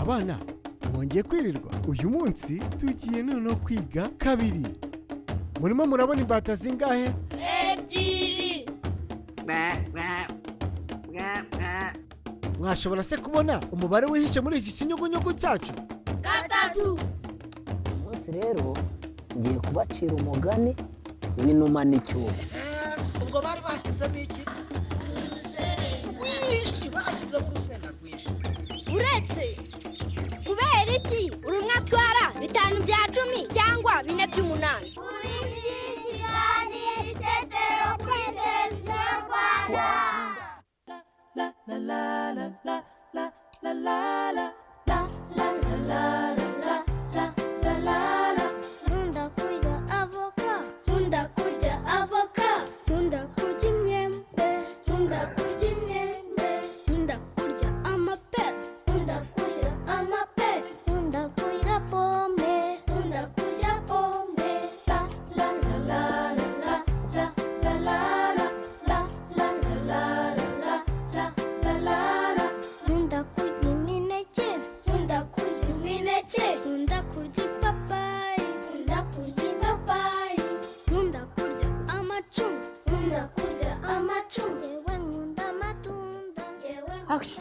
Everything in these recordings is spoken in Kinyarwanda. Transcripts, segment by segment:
abana mwongeye kwirirwa. Uyu munsi tugiye noneho kwiga kabiri. Murimo murabona imbata zingahe? Ebyiri. Mwashobora se kubona umubare wihishe muri iki kinyugunyugu cyacu? 3. Umunsi rero ngiye kubacira umugani w'inuma n'icyuma. Ubwo bari bashyizemo iki? Wishi bashyize mu rusenda rwishi. Uretse kubera iki urumwe atwara 5 bya 10 cyangwa 4 by'umunani? Kuri Ikiganiro Itetero kuri televiziyo Rwanda. La la la la la la la la la.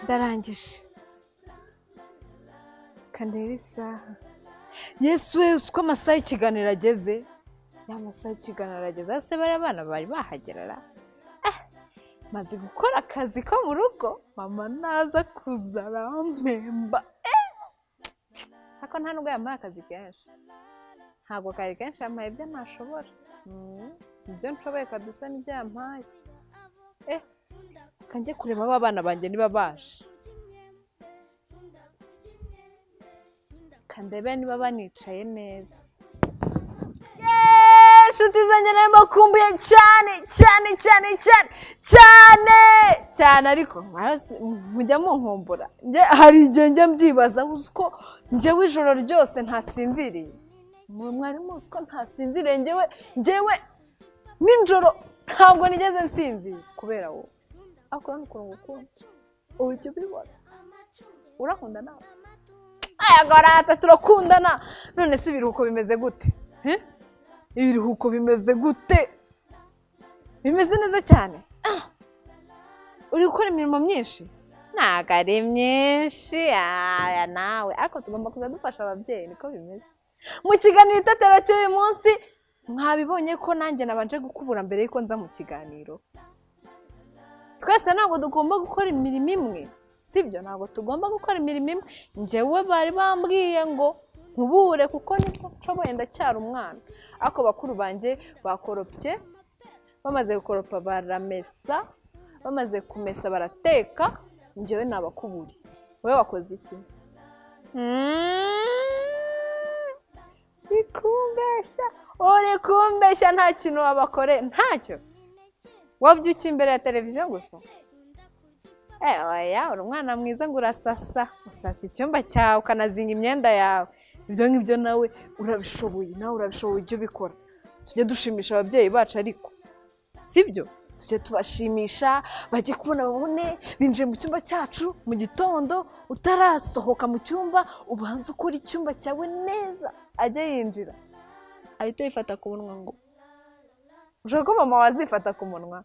Ndarangije kandeba isaha. Yesu we uko amasaha y'ikiganiro ageze. Ya masaha y'ikiganiro ageze ase bari abana bari bahagerera. Maze gukora akazi ko mu rugo mama naza kuzara mpemba. Hako nta nubwo yampaye akazi kenshi. Ntabwo kari kenshi yampaye ibyo ntashobora. Ibyo nshoboye kabisa n'ibyo yampaye. Kanjye kureba aba bana banjye niba baje. Kandebe niba banicaye neza. Inshuti zanjye narimo kumbuye cyane ariko mujya munkumbura. Hari igihe njya mbyibaza uko njyewe ijoro ryose ntasinziriye. Mwari muzi ko ntasinziriye njyewe ninjoro ntabwo nigeze nsinzira kubera wowe. Akora n'ukuntu ngukunda. Ujye ubibona. Urakunda nawe? Ayagora turakundana. None se ibiruhuko bimeze gute? Ibiruhuko bimeze gute? Bimeze neza cyane. Uri gukora imirimo myinshi? Ntago ari myinshi. Aya nawe. Ariko tugomba kuza dufasha ababyeyi niko bimeze. Mu kiganiro Itetero cy'uyu munsi mwabibonye ko nanjye nabanje gukubura mbere yuko nza mu kiganiro. Twese ntabwo tugomba gukora imirimo imwe. Sibyo ntabwo tugomba gukora imirimo imwe. Njyewe bari bambwiye ngo nkubure kuko niko nshoboye ndacyari umwana. Ako bakuru banjye bakoropye. Bamaze gukoropa baramesa. Bamaze kumesa barateka. Njyewe nabakuburiye. Wowe wakoze iki? Uri kumbeshya nta kintu wabakore ntacyo. Wabyukiye imbere ya televiziyo gusa? Oya uri umwana mwiza ngo urasasa. Usasa icyumba cyawe ukanazinga imyenda yawe. Ibyo ngibyo nawe urabishoboye. Nawe urabishoboye ujye ubikora. Tujye dushimisha ababyeyi bacu ariko. Sibyo? Tujye tubashimisha bajye kubona babone binjiye mu cyumba cyacu mu gitondo utarasohoka mu cyumba ubanza ukora icyumba cyawe neza. Ajye yinjira. Ahita yifata ku munwa ngo. Ushaka ko mama wazifata ku munwa?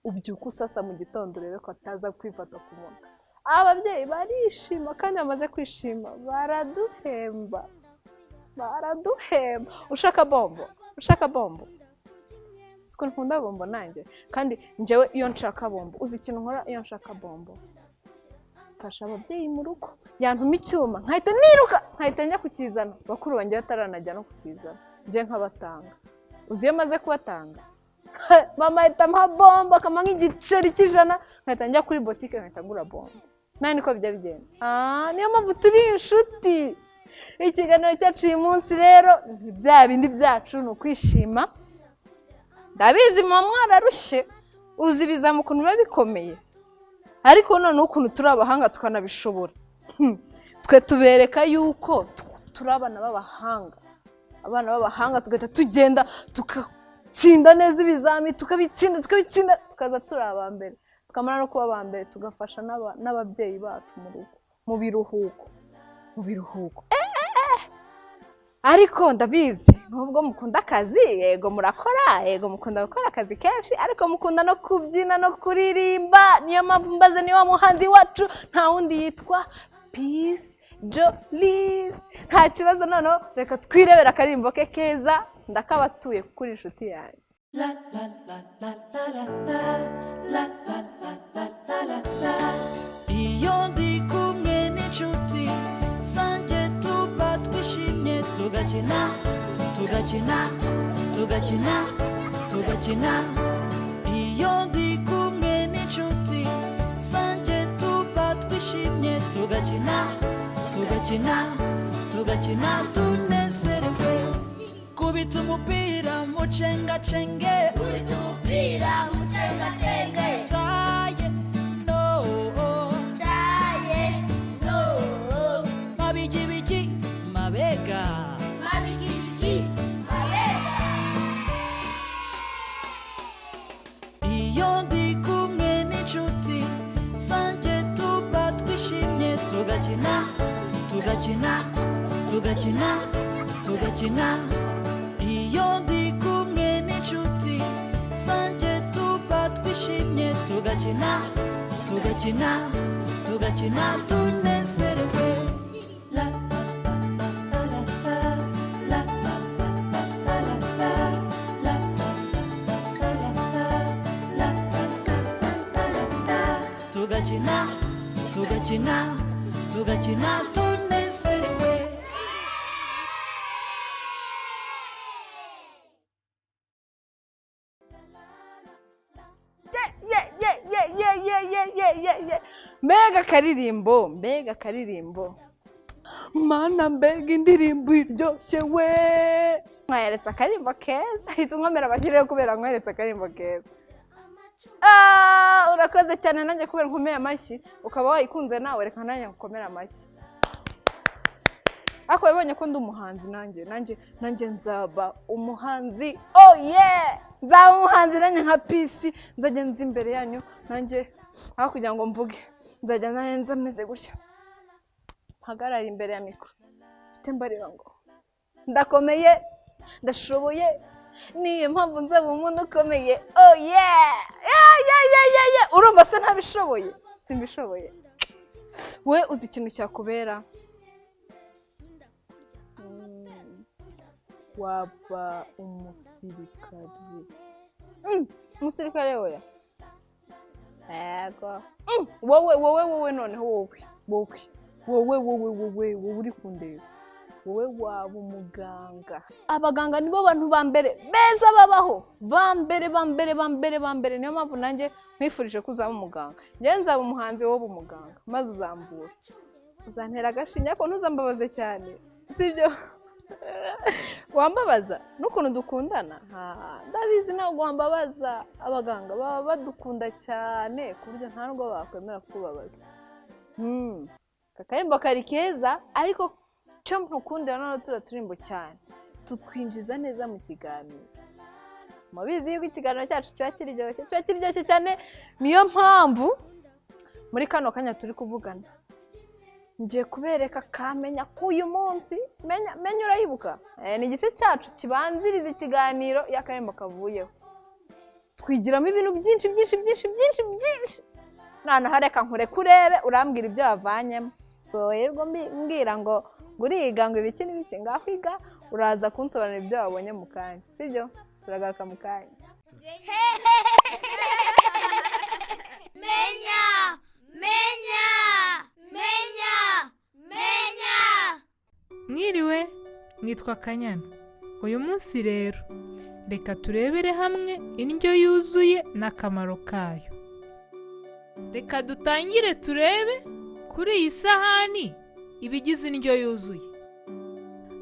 Ubyuka usasa mu gitondo urebe ko ataza kwifata ku munwa. Ababyeyi barishima kandi bamaze kwishima baraduhemba. Ushaka bombo? Siko nkunda bombo nanjye. Kandi njyewe iyo nshaka bombo uzi ikintu nkora iyo nshaka bombo? Fasha ababyeyi mu rugo. Yantuma icyuma nkahita niruka nkahita njya kukizana. Bakuru banjye bataranajya no kukizana. Njye nkabatanga. Uzi iyo maze kubatanga? Mama ahita ampa bombo akama nk'igiceri cy'ijana nkahita njya kuri botike nkahita ngura bombo. Nani ko bijya bigenda? Niyo mpamvu turi inshuti. Ikiganiro cyacu uyu munsi rero bya bindi byacu ni ukwishima. Ndabizi mama mwararushye. Uzi biza mu kuntu biba bikomeye. Ariko none ukuntu turi abahanga tukanabishobora. Twe tubereka yuko turi abana b'abahanga. Abana b'abahanga tugahita tugenda tsinda neza ibizami tukabitsinda tukaza turi abambere tukamara no kuba abambere tugafasha n'ababyeyi bacu mu rugo mu biruhuko. mu biruhuko. Ariko ndabizi nubwo mukunda akazi, yego murakora, yego mukunda gukora akazi kenshi, ariko mukunda no kubyina no kuririmba. Niyo mpamvu mbaze niwa muhanzi wacu nta wundi yitwa Peace Jolis. Nta kibazo noneho reka twirebera akaririmbo ke keza ndakabatuye kuri inshuti yanjye. La la la la la la la la la la la. Iyo ndi kumwe n'inshuti zanjye tuba twishimye tugakina tugakina tugakina tugakina. Iyo ndi kumwe n'inshuti zanjye tuba twishimye tugakina tugakina tugakina tunezerewe. Kubita umupira mucengacenge, kubita umupira mucengacenge, saye no, saye no, mabigibigi mabega, mabigibigi mabega. iyo ndi kumwe n'inshuti zanjye tuba twishimye tugakina tugakina tugakina tugakina. Iyo ndi kumwe n'inshuti zanjye tuba twishimye tugakina tugakina tugakina tunezerewe. La la la la la la la la la la la la. Tugakina tugakina tugakina tunezerewe. Mbega karirimbo, mbega karirimbo. Mana mbega indirimbo iryoshye we. Nkweretse akarimbo keza, hita unkomera abakiriya kubera nkweretse akarimbo keza. Urakoze cyane nanjye kubera nkomeye amashyi, ukaba wayikunze nawe reka nanjye ngukomera amashyi. Ako wabonye ko ndi umuhanzi nanjye nzaba umuhanzi. Oh yeah! Nzaba umuhanzi nanjye nka Peace, nzajya nzi imbere yanyu nanjye aho kugira ngo mvuge. Nzajya nanjye meze gutya. Mpagarara imbere ya mikro. Mfite mbarira ngo ndakomeye, ndashoboye. Niyo mpamvu nzaba umuntu ukomeye. Oh yeah! Yeah! Urumva se ntabishoboye? Simbishoboye. We uzi ikintu cyakubera? Waba umusirikare. Umusirikare oya. Ego. Wowe noneho wowe uri kundeba. Wowe waba umuganga. Abaganga nibo bantu bambere beza babaho. Bambere. Niyo mpamvu nanjye nkwifurije kuzaba umuganga. Njye nzaba umuhanzi wowe umuganga. Maze uzamvura. Uzantera agashinya ko ntuzambabaze cyane. Sibyo? Wambabaza n'ukuntu dukundana. Ndabizi nawe wambabaza. Abaganga baba badukunda cyane ku buryo nta nubwo bakwemera kubabaza. Kakarimbo kari keza ariko cyo ntukundira none turaturimbo cyane. Tutwinjiza neza mu kiganiro. Mubizi yuko ikiganiro cyacu kiba kiryoshye cyane. Niyo mpamvu muri kano kanya turi kuvugana. Ngiye kubereka kamenya ko uyu munsi menya urayibuka. Ni igice cyacu kibanziriza ikiganiro y'akarembo kavuyeho. Twigiramo ibintu byinshi. None hareka nkure kurebe urambwira ibyo wavanyemo. So yerwo mbwira ngo nguriga ngo ibiki n'ibiki ngakwiga uraza kunsobanurira ibyo wabonye mu kanya. Sibyo? Turagaruka mu kanya. Mwiriwe, nitwa Kanyana. Uyu munsi rero reka turebere hamwe indyo yuzuye n'akamaro kayo. Reka dutangire turebe kuri iyi sahani ibigize indyo yuzuye.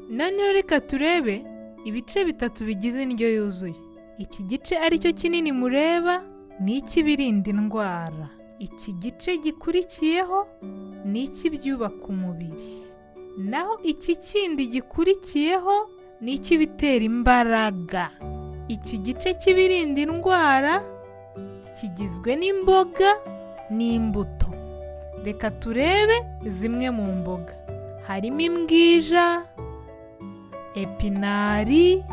Noneho reka turebe ibice bitatu bigize indyo yuzuye. Iki gice aricyo kinini mureba ni icy'ibirinda indwara. Iki gice gikurikiyeho ni icy'ibyubaka umubiri. Naho iki kindi gikurikiyeho ni icy'ibitera imbaraga. Iki gice cy'ibirinda indwara kigizwe n'imboga n'imbuto. Reka turebe zimwe mu mboga. harimo imbwija, epinari,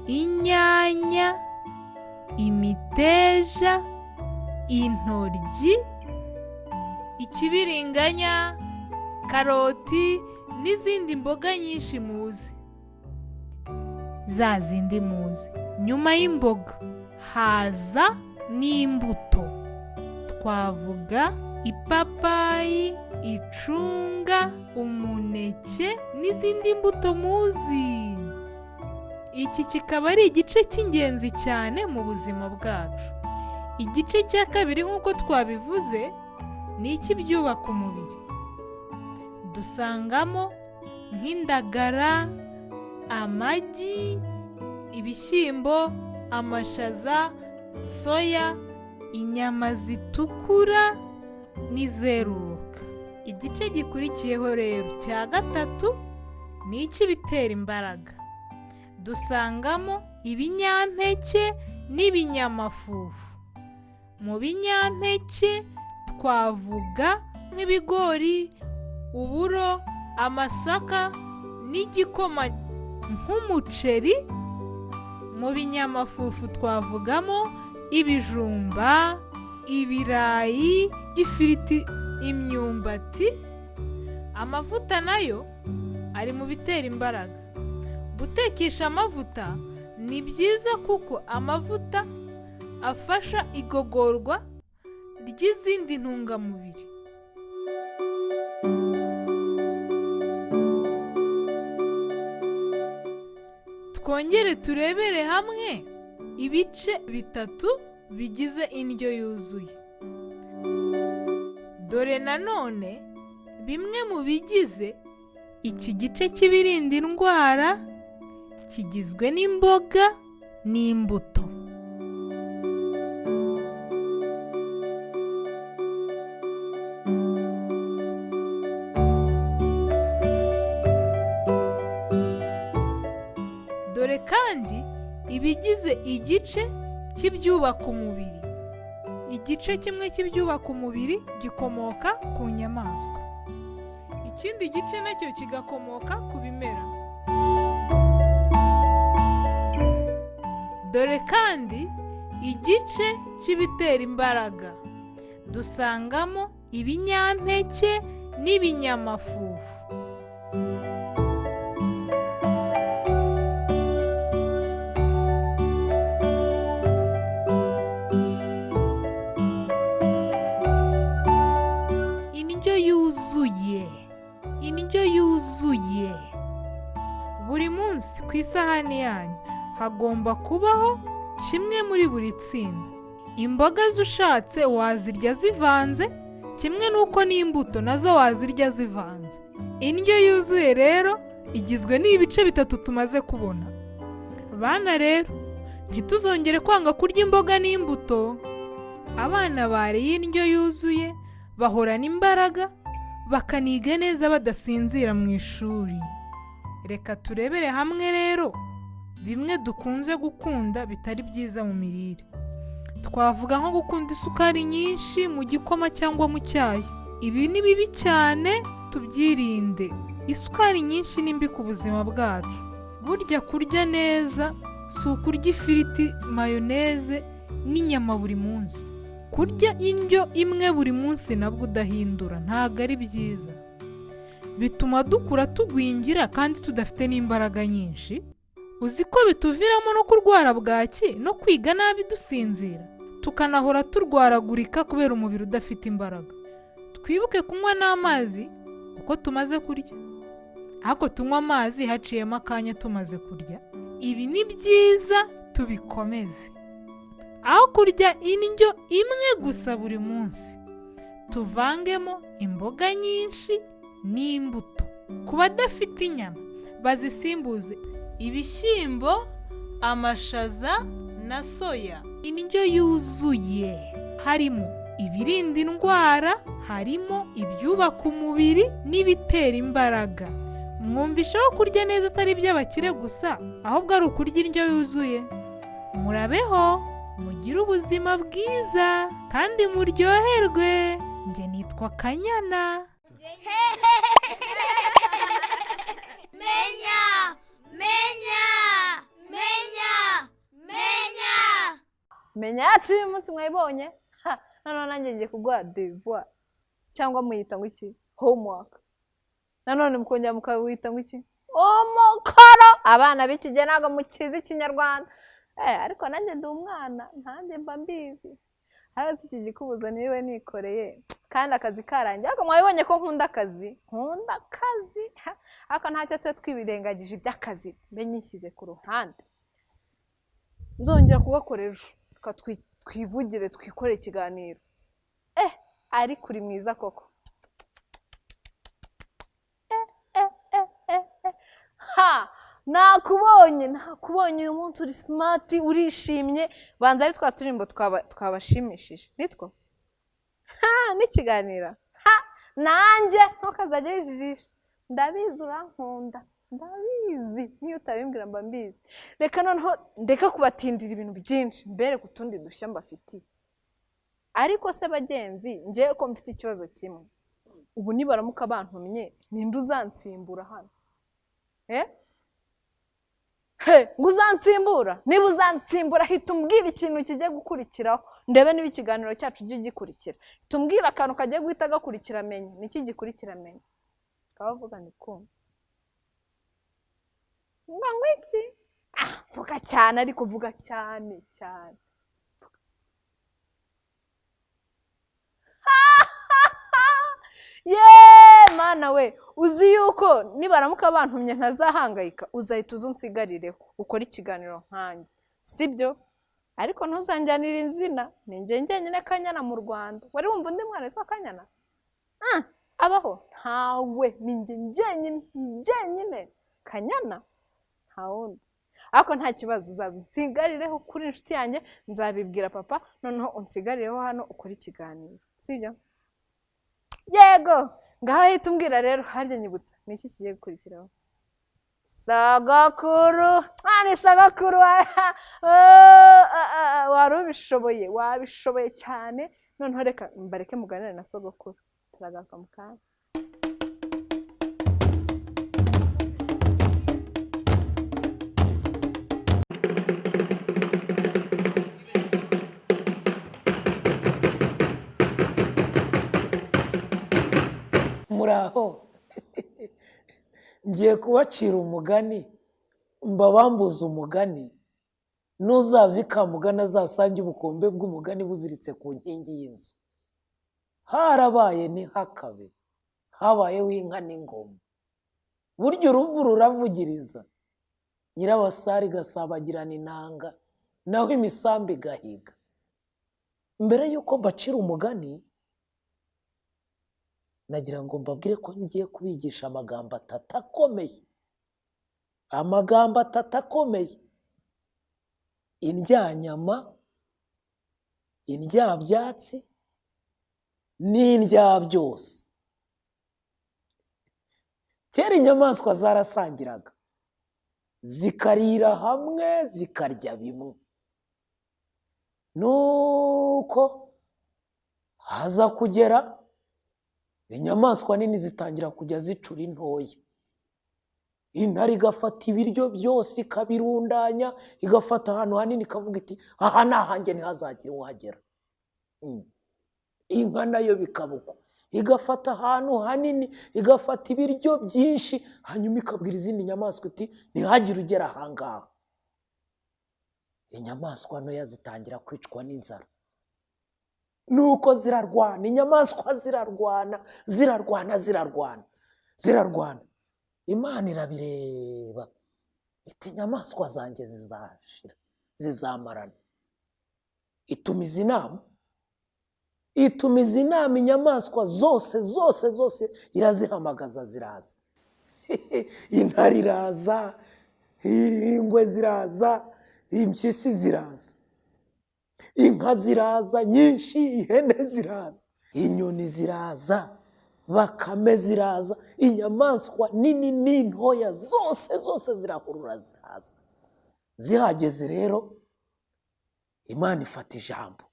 inyanya, imiteja, intoryi, ikibiringanya, karoti n'izindi mboga nyinshi muzi. Za zindi muzi. Nyuma y'imboga haza n'imbuto. Twavuga ipapayi, icunga, umuneke n'izindi mbuto muzi. Iki kikaba ari igice cy'ingenzi cyane mu buzima bwacu. Igice cya kabiri nk'uko twabivuze ni icy'ibyubaka umubiri. Dusangamo nk'indagara, amagi, ibishyimbo, amashaza, soya, inyama zitukura n'izeruruka. Igice gikurikiyeho rero cya gatatu ni icy'ibitera imbaraga. Dusangamo ibinyampeke n'ibinyamafufu. Mu binyampeke twavuga nk'ibigori, uburo, amasaka n'igikoma nk'umuceri. Mu binyamafufu twavugamo ibijumba, ibirayi, ifiriti, imyumbati. Amavuta nayo ari mu bitera imbaraga. Gutekesha amavuta ni byiza kuko amavuta afasha igogorwa ry'izindi ntungamubiri. Twongere turebere hamwe ibice bitatu bigize indyo yuzuye. Dore nanone bimwe mu bigize iki gice cy'ibirinda indwara kigizwe n'imboga n'imbuto. Dore kandi ibigize igice cy'ibyubaka umubiri. Igice kimwe cy'ibyubaka umubiri gikomoka ku nyamaswa. Ikindi gice nacyo kigakomoka ku bimera. Dore kandi igice cy'ibitera imbaraga. Dusangamo ibinyampeke n'ibinyamafufu. Indyo yuzuye. Buri munsi ku isahani yanyu hagomba kubaho kimwe muri buri tsinda. Imboga ushatse wazirya zivanze, kimwe n'uko n'imbuto nazo wazirya zivanze. Indyo yuzuye rero igizwe n'ibice bitatu tumaze kubona. Bana rero, ntituzongere kwanga kurya imboga n'imbuto. Abana bariye indyo yuzuye bahorana imbaraga, bakaniga neza badasinzira mu ishuri. Reka turebere hamwe rero bimwe dukunze gukunda bitari byiza mu mirire. Twavuga nko gukunda isukari nyinshi mu gikoma cyangwa mu cyayi. Ibi ni bibi cyane, tubyirinde. Isukari nyinshi ni mbi ku buzima bwacu. Burya kurya neza si ukurya ifiriti, mayoneze n'inyama buri munsi. Kurya indyo imwe buri munsi nabwo udahindura ntabwo ari byiza. Bituma dukura tugwingira kandi tudafite n'imbaraga nyinshi. Uzi ko bituviramo no kurwara bwaki no kwiga nabi dusinzira, tukanahora turwaragurika kubera umubiri udafite imbaraga. Twibuke kunywa n'amazi uko tumaze kurya. Ariko tunywa amazi haciyemo akanya tumaze kurya. Ibi ni byiza, tubikomeze. Aho kurya indyo imwe gusa buri munsi, tuvangemo imboga nyinshi n'imbuto. Ku badafite inyama bazisimbuze ibishyimbo, amashaza na soya. Indyo yuzuye harimo ibirinda indwara, harimo ibyubaka umubiri n'ibitera imbaraga. Mwumvishaho kurya neza atari iby'abakire gusa, ahubwo ari ukurya indyo yuzuye. Murabeho, mugire ubuzima bwiza kandi muryoherwe. Njye nitwa Kanyana. menya yacu uyu munsi mwayibonye nanone nanjye ngiye kuguha devoir cyangwa muyita ngo iki homework nanone mukongera mukawita ngo iki umukoro abana b'ikigena ntabwo mukizi ikinyarwanda ariko nanjye ndi umwana ntanjye mba mbizi hasi iki gikubuzo niwe nikoreye kandi akazi karangiye ariko mwabibonye ko nkunda akazi ariko ntacyo tuba twibirengagije iby'akazi mbe nyishyize ku ruhande nzongera kugakora ejo twivugire twikorere ikiganiro ariko uri mwiza koko nakubonye uyu munsi uri smart urishimye banza ari twa turimbo twabashimishije nitwo n'ikiganiro nanjye ntukazajya wijijisha ndabizi urankunda ndabizi niyo utabimbwira mba mbizi reka noneho ndeka kubatindira ibintu byinshi mbere ku tundi dushya mbafitiye ariko se bagenzi njyewe ko mfite ikibazo kimwe ubu nibaramuka bantumye ninde uzansimbura hano ngo uzansimbura niba uzansimbura hita umbwira ikintu kigiye gukurikiraho ndebe niba ikiganiro cyacu ujye ugikurikira hita umbwira akantu kagiye guhita gakurikira amenye niki gikurikira amenye kabavuga ni kumva ngo iki vuga cyane ariko vuga cyane mana we uzi yuko nibaramuka bantumye ntazahangayika uzahita uzunsigarireho ukora ikiganiro nkanjye sibyo ariko ntuzanjyanire inzina ni njye njyenyine Kanyana mu Rwanda wari wumva undi mwana witwa Kanyana abaho ntawe ni njye njyenyine Kanyana nta wundi ariko nta kibazo uzaza unsigarireho kuri inshuti yanjye nzabibwira papa noneho unsigarireho hano ukora ikiganiro sibyo yego ngaho hita umbwira rero harya nyibutsa niki kigiye gukurikiraho sagakuru ni sagakuru wari wabishoboye cyane noneho reka mbareke muganire na sogokuru turagaruka mu kanya muraho ngiye kubacira umugani mbabambuza umugani n'uzava ikamugani azasange ubukombe bw'umugani buziritse ku nkingi y'inzu harabaye ntihakabe habayeho inka n'ingoma burya uruvu ruravugiriza nyirabasare igasabagirana inanga naho imisambi igahiga mbere y'uko mbacira umugani nagira ngo mbabwire ko ngiye kubigisha amagambo atatu akomeye indyanyama indyabyatsi n'indyabyose kera inyamaswa zarasangiraga zikarira hamwe zikarya bimwe nuko haza kugera inyamaswa nini zitangira kujya zicura intoya intare igafata ibiryo byose ikabirundanya igafata ahantu hanini ikavuga iti aha ni ahanjye ntihazagire uhagera inka nayo bikabuko igafata ahantu hanini igafata ibiryo byinshi hanyuma ikabwira izindi nyamaswa iti ntihagire ugera ahangaha inyamaswa ntoya zitangira kwicwa n'inzara nuko zirarwana inyamaswa zirarwana Imana irabireba iti inyamaswa zanjye zizashira zizamarana itumiza inama inyamaswa zose irazihamagaza ziraza intare iraza ingwe ziraza impyisi ziraza inka ziraza nyinshi ihene ziraza inyoni ziraza bakame ziraza inyamaswa nini n'intoya zose zirahurura ziraza zihageze rero Imana ifata ijambo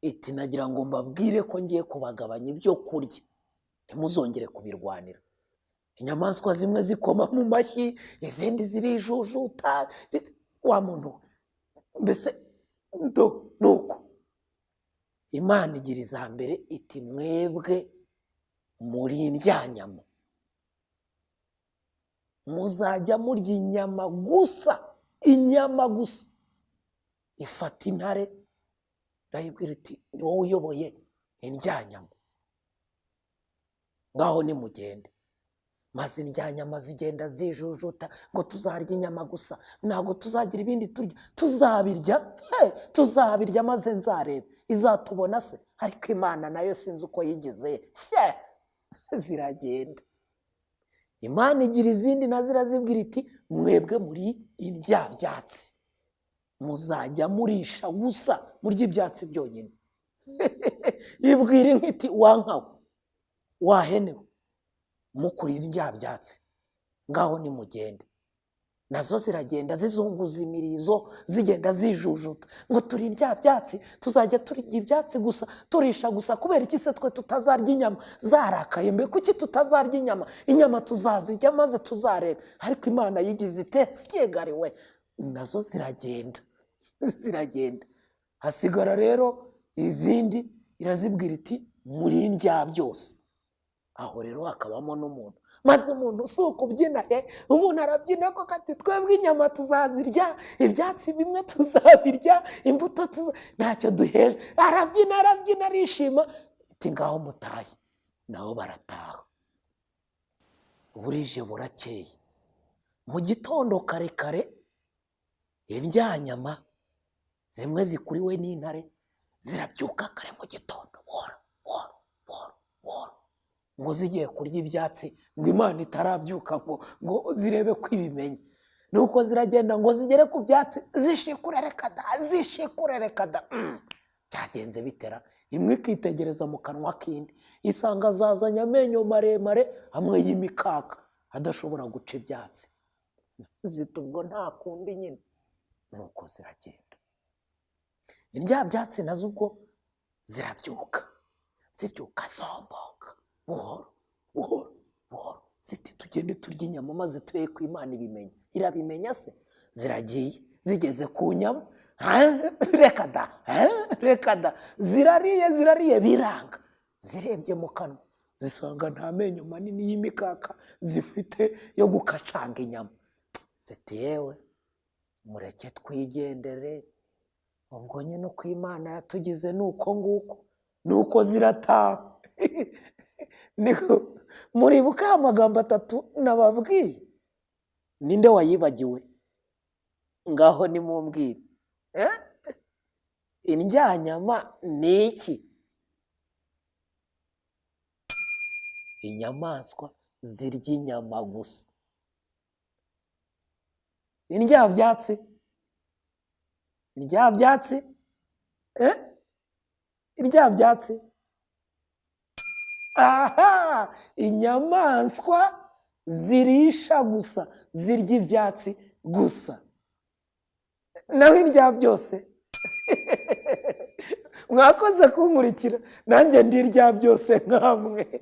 iti nagira ngo mbabwire ko ngiye kubagabanya ibyo kurya ntimuzongere kubirwanira inyamaswa zimwe zikoma mu mashyi izindi zirijujuta wa muntu mbese nuko Imana igira iza mbere iti mwebwe muri indyanyama muzajya murya inyama gusa. Ifata intare irayibwira iti ni wowe uyoboye indyanyama, ngaho nimugende. Maze indyanyama zigenda zijujuta ngo tuzarya inyama gusa, ntabwo tuzagira ibindi turya, tuzabirya maze nzareba izatubona se. Ariko Imana nayo sinzi uko yigize, ziragenda. Imana igira izindi nazo irazibwira iti mwebwe muri indyabyatsi muzajya murisha gusa, murya ibyatsi byonyine. Ibwira inka iti wankawe wahenewe mukurira indyabyatsi, ngaho nimugende. Nazo ziragenda zizunguza imirizo zigenda zijujuta ngo turi indyabyatsi tuzajya turya ibyatsi gusa, turisha gusa. Kubera iki se twe tutazarya inyama? Zarakaye mbe kuki tutazarya inyama? Inyama tuzazirya maze tuzareba. Ariko Imana yigize itesiyegariwe, nazo ziragenda. Hasigara rero izindi irazibwira iti muri indya byose. Aho rero hakabamo n'umuntu, maze umuntu si ukubyina, umuntu arabyina ko kati twebwe inyama tuzazirya, ibyatsi bimwe tuzabirya, imbuto ntacyo duheje. Arabyina arishima, iti ngaho mutahe. Nabo barataha. Burije burakeye, mu gitondo kare indyanyama zimwe zikuriwe n'intare zirabyuka kare mu gitondo wora ngo zigiye kurya ibyatsi, ngo Imana itarabyuka ngo zirebe ko ibimenye. Nuko ziragenda ngo zigere ku byatsi zishikure reka da. Byagenze bitera, imwe ikitegereza mu kanwa k'indi, isanga zazanye amenyo maremare amwe y'imikaka adashobora guca ibyatsi. Zita ubwo nta kundi nyine. Nuko ziragenda. Indyabyatsi nazo ubwo zibyuka zombonga buhoro. Ziti tugende turya inyama maze turebe ko Imana ibimenya. Irabimenya se? Ziragiye zigeze ku nyama, reka da. Zirariye biranga. Zirebye mu kanwa zisanga nta menyo manini y'imikaka zifite yo gukacanga inyama. Ziti yewe mureke twigendere, ubwo nyine uko Imana yatugize nuko nguko. Nuko zirataha. Muribuka amagambo 3 nababwiye? Ninde wayibagiwe? Ngaho nimumbwire. Indyanyama ni iki? Inyamaswa zirya inyama gusa. Indyabyatsi aha, inyamaswa zirisha gusa, zirya ibyatsi gusa. Naho indya byose mwakoze kunkurikira, nanjye ndirya byose nkamwe.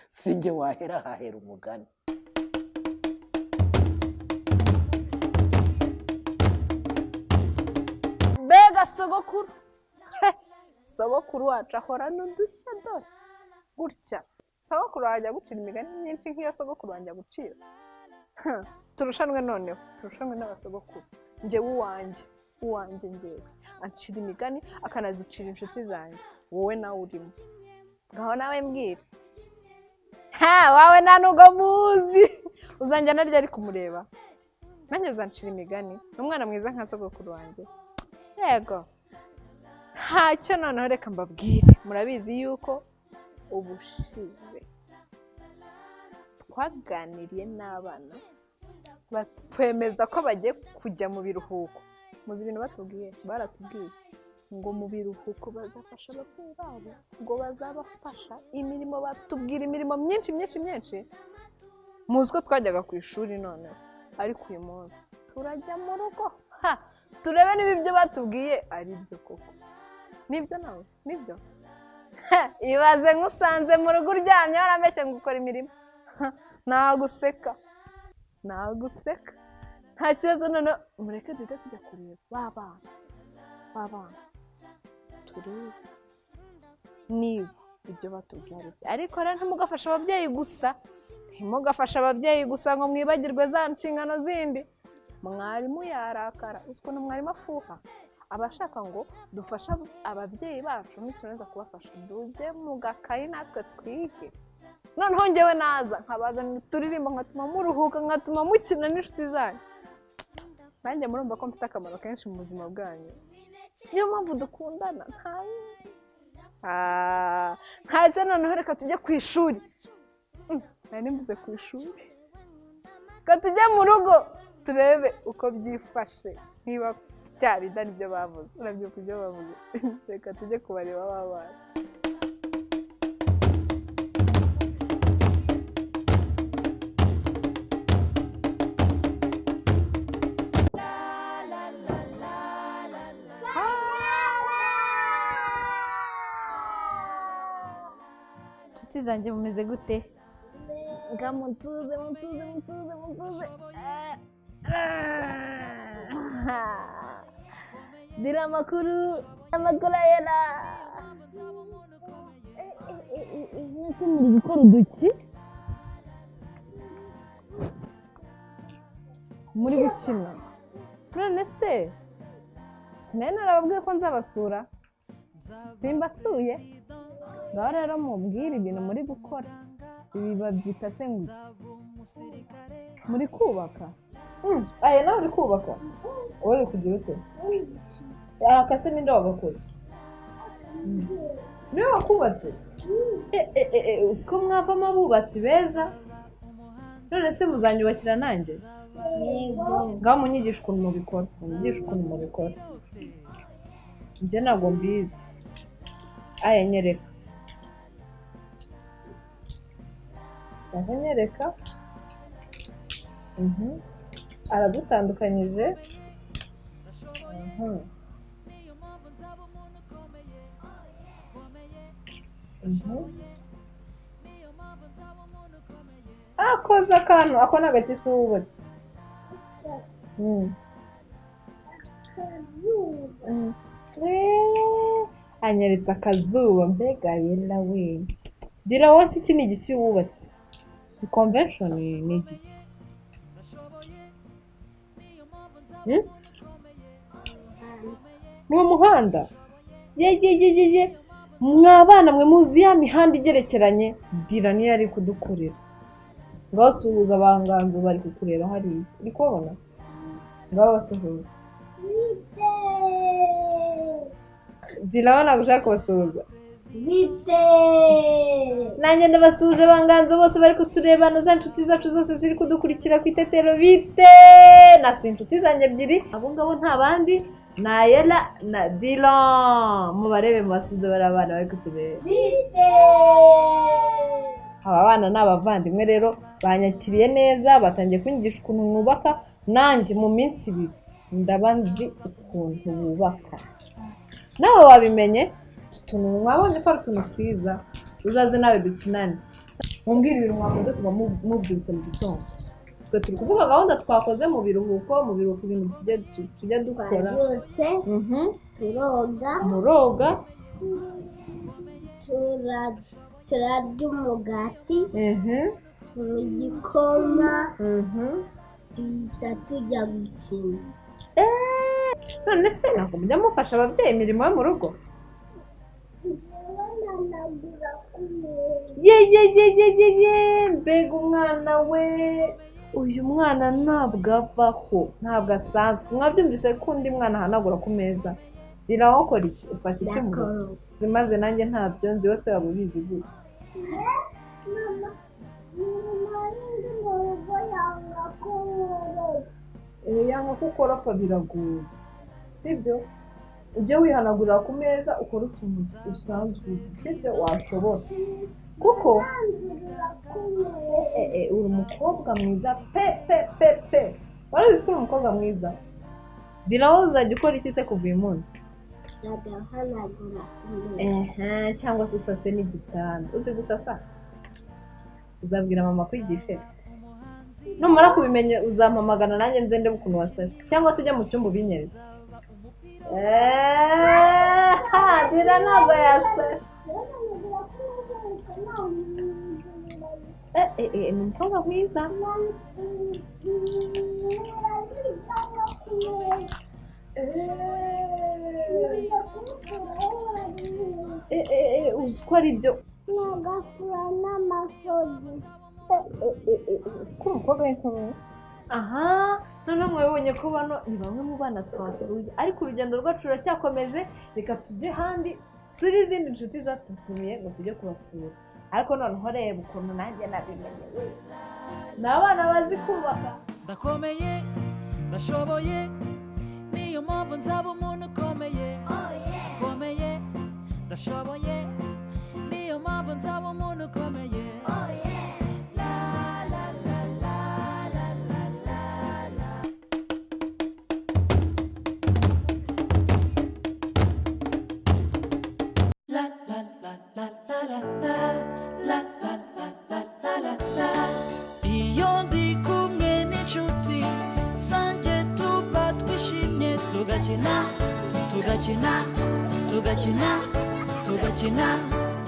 Sinjye wahera hahera umugani. Mbega sogokuru, sogokuru wacu ahora n'udushya dore gutya. Sogokuru wajya gucira imigani myinshi nk'iyo sogokuru wanjye gucira. Turushanwe noneho, turushanwe n'abasogokuru. Njyewe uwanjye njyewe ancira imigani akanazicira inshuti zanjye. Wowe nawe urimo, ngaho nawe mbwira. Wawe nta nubwo muzi, uzanjyana ryari ari kumureba? Nanjye uzancira imigani, n'umwana mwiza nka sogokuru wanjye. Yego, ntacyo noneho reka mbabwire. Murabizi yuko ubushize twaganiriye n'abana batwemeza ko bagiye kujya mu biruhuko. Muzi ibintu batubwiye? Baratubwiye ngo mu biruhuko bazafasha ababyeyi babo, ngo bazabafasha imirimo. Batubwira imirimo myinshi. Muzi ko twajyaga ku ishuri noneho, ariko uyu munsi turajya mu rugo. Turebe niba ibyo batubwiye ari byo koko. Nibyo nawe? Nibyo? Ibaze nk'usanze mu rugo uryamye warambeshye ngo ukora imirimo. Naguseka. nta kibazo none mureke duhita tujya kureba babana turebe niba ibyo batubwira ariko rero ntimugafashe ababyeyi gusa ngo mwibagirwe za nshingano zindi. Mwarimu yarakara ukuntu mwarimu afuha abashaka ngo dufashe ababyeyi bacu niturangiza kubafasha dujye mu gakayi natwe twige. Noneho njyewe naza nkabazanira uturirimbo nkatuma muruhuka nkatuma mukina n'inshuti zanyu. Nanjye murumva ko mfite akamaro kenshi mu buzima bwanyu. Niyo mpamvu dukundana ntacyo. Noneho reka tujye ku ishuri. Nari nimbuze ku ishuri. Reka tujye mu rugo turebe uko byifashe niba byarida nibyo bavuze. Urabyuka ibyo bavuze. Reka tujye kubareba babana. Inshuti zanjye mumeze gute? Nga muntuze. Dira amakuru yera. Nese muri gukora uduki? Muri gukina? None se sinari narababwiye ko nzabasura? Simbasuye? Ngaho rero mubwire ibintu muri gukora. Ibi babyita se ngo muri kubaka? Aya nawe uri kubaka? Wowe uri kugira ute? Akase ninde wagakoze? Niwe wakubatse? Usiko mwavamo abubatsi beza? None se muzanyubakira nanjye? Ngaho munyigisha ukuntu mubikora. Njye ntabwo mbizi. Aya nyereka. Nyereka. Aradutandukanyije. Akoze akantu ako n'agati se wubatse. Anyeretse akazuba mbega yera we. Dira wose iki ni igiki wubatse? Convention ni igiki? Ni umuhanda? Ye mwabana mwe muzi ya mihanda igerekeranye? Dira niyo ari kudukorera. Ngaho suhuza abanganzo bari kukureba hariya. Uri kubona? Ngaho basuhuza. Dira wana gushaka kubasuhuza. Nanjye ndabasuje abanganzo bose bari kuturebana za nshuti zacu zose ziri kudukurikira ku Itetero nasi inshuti zanjye ebyiri abo ngabo nta bandi na Yela na Dila mubarebe mubasize bari abana bari kutureba. Aba bana ni abavandimwe rero banyakiriye neza batangiye kunyigisha ukuntu nubaka nanjye mu minsi 2 ndaba nzi ukuntu bubaka. Nawe wabimenye utuntu mwabonye ko ari utuntu twiza uzaze nawe dukinane. Mumbwire ibintu mwakoze kuva mubyutse mu gitondo. Twe turi kuvuga gahunda twakoze mu biruhuko ibintu tujya dukora. Muroga turarya umugati igikoma tujya gukina. None se ntabwo mujya mufasha ababyeyi imirimo yo mu rugo? Ye mbega umwana we, uyu mwana ntabwo avaho, ntabwo asanzwe. Mwabyumvise ko undi mwana ahanagura ku meza? Birawukora iki? Ufashe iki mu rugo? Maze nanjye ntabyo nzi, wese waba ubizi gute? Yanga ko ukora ko biragoye, sibyo? Ujye wihanagurira ku meza ukora utuntu usanzwe uzi, sibyo? Washobora kuko uri umukobwa mwiza pe. Warabizi ko uri umukobwa mwiza? Dira uzajya ukora iki se kuva uyu munsi? Cyangwa se usase n'igitanda. Uzi gusasa? Uzabwira mama kwigishe? numara kubimenya uzampamagana nanjye nze ndebe ukuntu wasase cyangwa tujya mu cyumba ubinyereza. Dira ntabwo yasase. Ni umukobwa mwiza. Uzi ko ari byo n'agafura n'amasogi. ko umukobwa w'inkomyi. Aha noneho mwabibonye ko bano ni bamwe mu bana twasuye ariko urugendo rwacu ruracyakomeje. Reka tujye handi turi izindi nshuti zatutumiye ngo tujye kubasura. Ariko noneho reba ukuntu nanjye nabimenye. Ni abana bazi kubaka. ndakomeye ndashoboye niyo mpamvu nzaba umuntu ukomeye ukomeye ndashoboye niyo mpamvu nzaba umuntu ukomeye la la la la la la la la la la la la la la la la la la la iyo ndi kumwe n'inshuti zanjye tuba twishimye tugakina tugakina tugakina tugakina.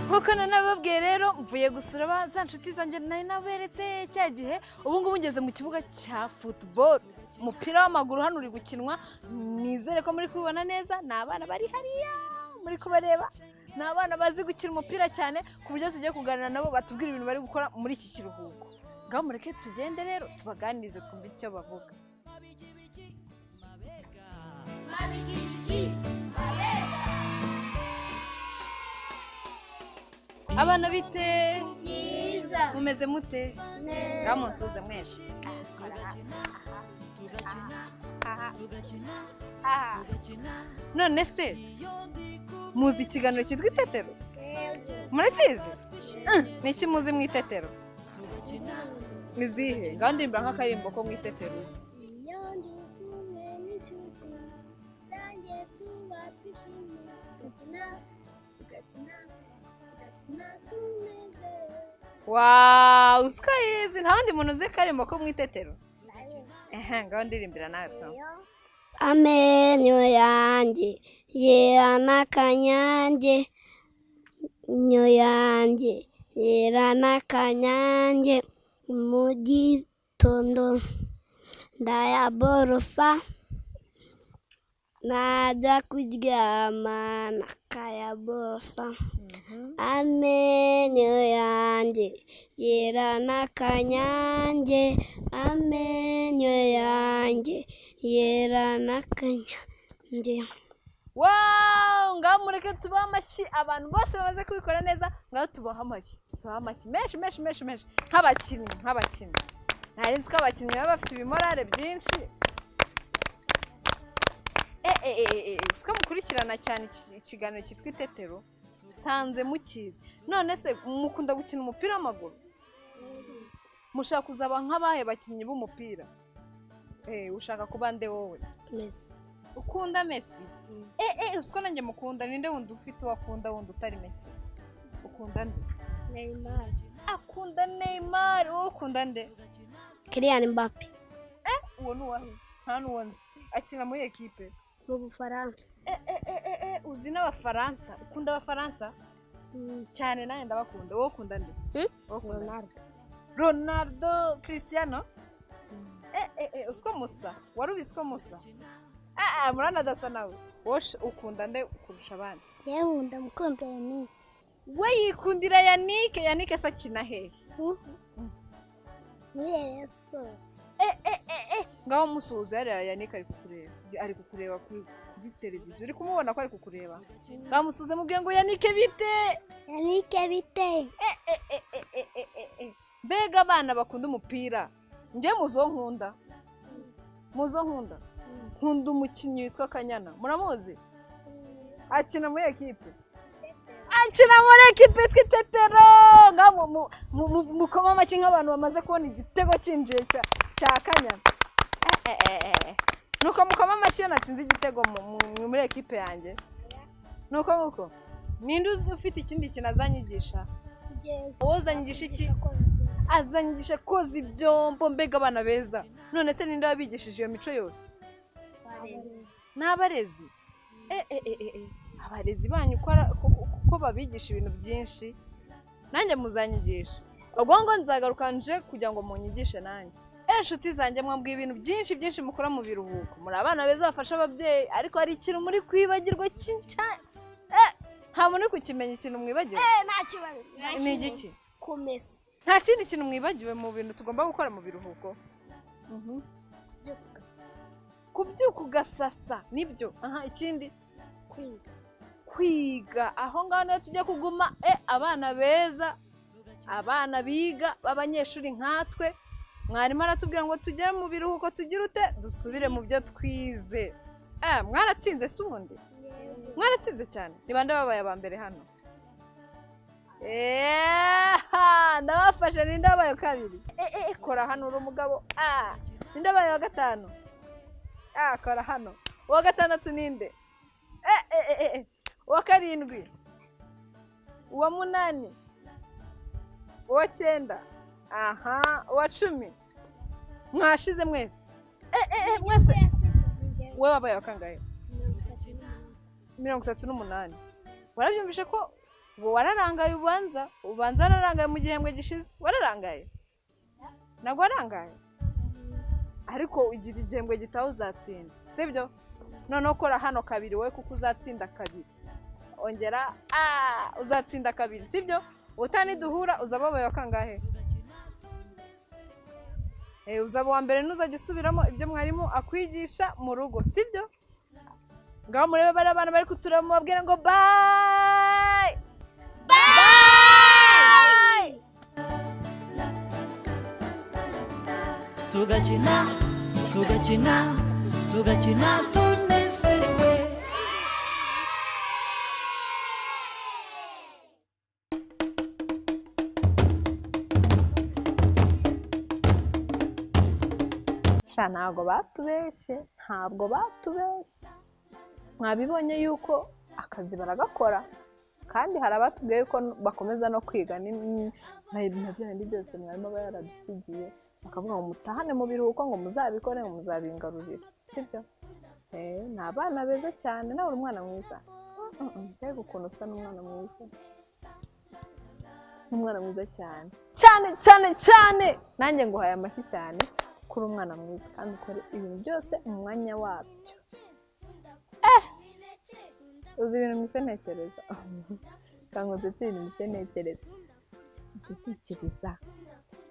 Nkuko nanababwiye rero mvuye gusura za nshuti zanjye nari naberetse cya gihe. Ubu ngubu ngeze mu kibuga cya football, umupira w'amaguru hano uri gukinwa. Nizere ko muri kubibona neza. Ni abana bari hariya muri kubareba. Ni abana bazi gukina umupira cyane ku buryo tugiye kuganira nabo batubwira ibintu bari gukora muri iki kiruhuko. Ngaho mureke tugende rero tubaganirize twumve icyo bavuga. Abana bite? Byiza. Mumeze mute? Neza. Ngaho munsuze mwese. None se muzi ikiganiro cyitwa Itetero? Murakizi? Ni iki muzi mu Itetero? Ni zihe? Ngaho ndirimba nk'akarimbo ko mu Itetero uzi. Iyo ndi kumwe n'inshuti zanjye tuba twishimye tugakina tugakina tugakina tunezerewe. Wow, usika yizi nta wundi muntu uzi akarimbo ko mu Itetero? Ngaho ndirimbira nawe twa. Amenyo yanjye yera n'akanyange, inyo yanjye yera n'akanyange, mu gitondo ndayaborosa, najya kuryama nakayaborosa. Amenyo yanjye yera n'akanyange, amenyo yanjye yera n'akanyange. Wow, ngaho mureke tubaha amashyi abantu bose bamaze kubikora neza. Ngaho tubaha amashyi, tubaha amashyi menshi nk'abakinnyi. Ntari nzi ko abakinnyi baba bafite ibimorare byinshi. Usika mukurikirana cyane ikiganiro cyitwa Itetero nsanze mukizi. None se mukunda gukina umupira w'amaguru? Mushaka kuzaba nk'abahe bakinnyi b'umupira? Ushaka kuba nde wowe? Messi. Ukunda Messi? Usiko nanjye mukunda. Ninde wundi ufite uwakunda wundi utari Messi? Ukunda nde? Neymar. Akunda Neymar. Wowe ukunda nde? Kylian Mbappe. Uwo ni uwahe? Nta n'uwo nzi. Akina muri ekipe? Mu Bufaransa. Uzi n'Abafaransa? Ukunda Abafaransa? Cyane nanjye ndabakunda. Wowe ukunda nde? Ronaldo. Cristiano? Usiko musa? Wari ubizi ko musa? Murana adasa nawe. Wowe ukunda nde kurusha abandi? Yewe nkunda mukunda Yannick. We yikundira Yannick. Yannick se akina hehe? Muri Rayon Sports. Ngaho musuhuza yari Yannick ari kukureba kuri televiziyo. Uri kumubona ko ari kukureba? Ngaho musuhuze mubwire ngo Yannick bite? Yannick bite? Mbega abana bakunda umupira. Njye muzo nkunda. Nkunda umukinnyi witwa Kanyana. Muramuzi? Akina muri ekipe. Yitwa Itetero. Ngaho mukoma amashyi nk'abantu bamaze kubona igitego cyinjiye cya Kanyana. Nuko mukoma amashyi natsinze igitego muri ekipe yanjye. Nuko ninde ufite ikindi kintu azanyigisha? Wowe uzanyigisha iki? azanyigisha koza ibyombo, mbega abana beza. None se ninde wabigishije iyo mico yose? N'abarezi. Abarezi banyu ko babigisha ibintu byinshi, nanjye muzanyigisha. Ubwo ngo nzagaruka nje kugira ngo munyigishe nanjye. Inshuti zanjye mwambwiye ibintu byinshi mukora mu biruhuko. Muri abana beza bafasha ababyeyi, ariko hari ikintu muri kwibagirwa cyane. Nta muntu uri kukimenya ikintu mwibagirwa. Nta kibazo. Ni igiki? Kumesa. Nta kindi kintu mwibagiwe mu bintu tugomba gukora mu biruhuko. Kubyuka ugasasa nibyo. Ikindi kwiga. Aho ngaho niyo tujya kuguma. Abana beza, abana biga b'abanyeshuri nkatwe. Mwarimu aratubwira ngo tugere mu biruhuko tugire ute dusubire mu byo twize. Mwaratsinze se ubundi? Mwaratsinze cyane. Ni bande babaye aba mbere hano? Ndabafashe. Ninde wabaye kabiri? Kora hano uri umugabo. Ninde wabaye wa gatanu? Kora hano. Uwa gatandatu ninde? Uwa karindwi? Uwa munani? Uwa cyenda? Uwa cumi? Mwashize mwese? Mwese? Wowe wabaye wa kangahe? 38. Warabyumvishe ko wararangaye ubanza wararangaye mu gihembwe gishize? Wararangaye? Ntabwo warangaye? Ariko ugira igihembwe gitaho uzatsinda, sibyo? Noneho kora hano kabiri wowe kuko uzatsinda kabiri. Ongera uzatsinda kabiri, sibyo? Utani duhura uzaba wabaye wa kangahe? Uzaba wa mbere n'uzajya usubiramo ibyo mwarimu akwigisha mu rugo, sibyo? Ngaho murebe bari abana bari kutureba mubabwira ngo bye. Bye. Tugakina tunezerewe. Ntabwo batubeshye. Mwabibonye yuko akazi baragakora, kandi hari abatubwiye ko bakomeza no kwiga. Nta byandi byose mwarimu aba yaradusigiye, bakavuga ngo mutahane mu biruhuko ngo muzabikore, ngo muzabingarurira, sibyo? Ni abana beza cyane. Nawe uri umwana mwiza. Mbega ukuntu usa n'umwana mwiza. Umwana mwiza cyane cyane. Nanjye nguhaye amashyi cyane kuri umwana mwiza, kandi ukora ibintu byose mu mwanya wabyo. Uzi ibintu mise ntekereza. Kanguze ibintu mise ntekereza. Ntekereza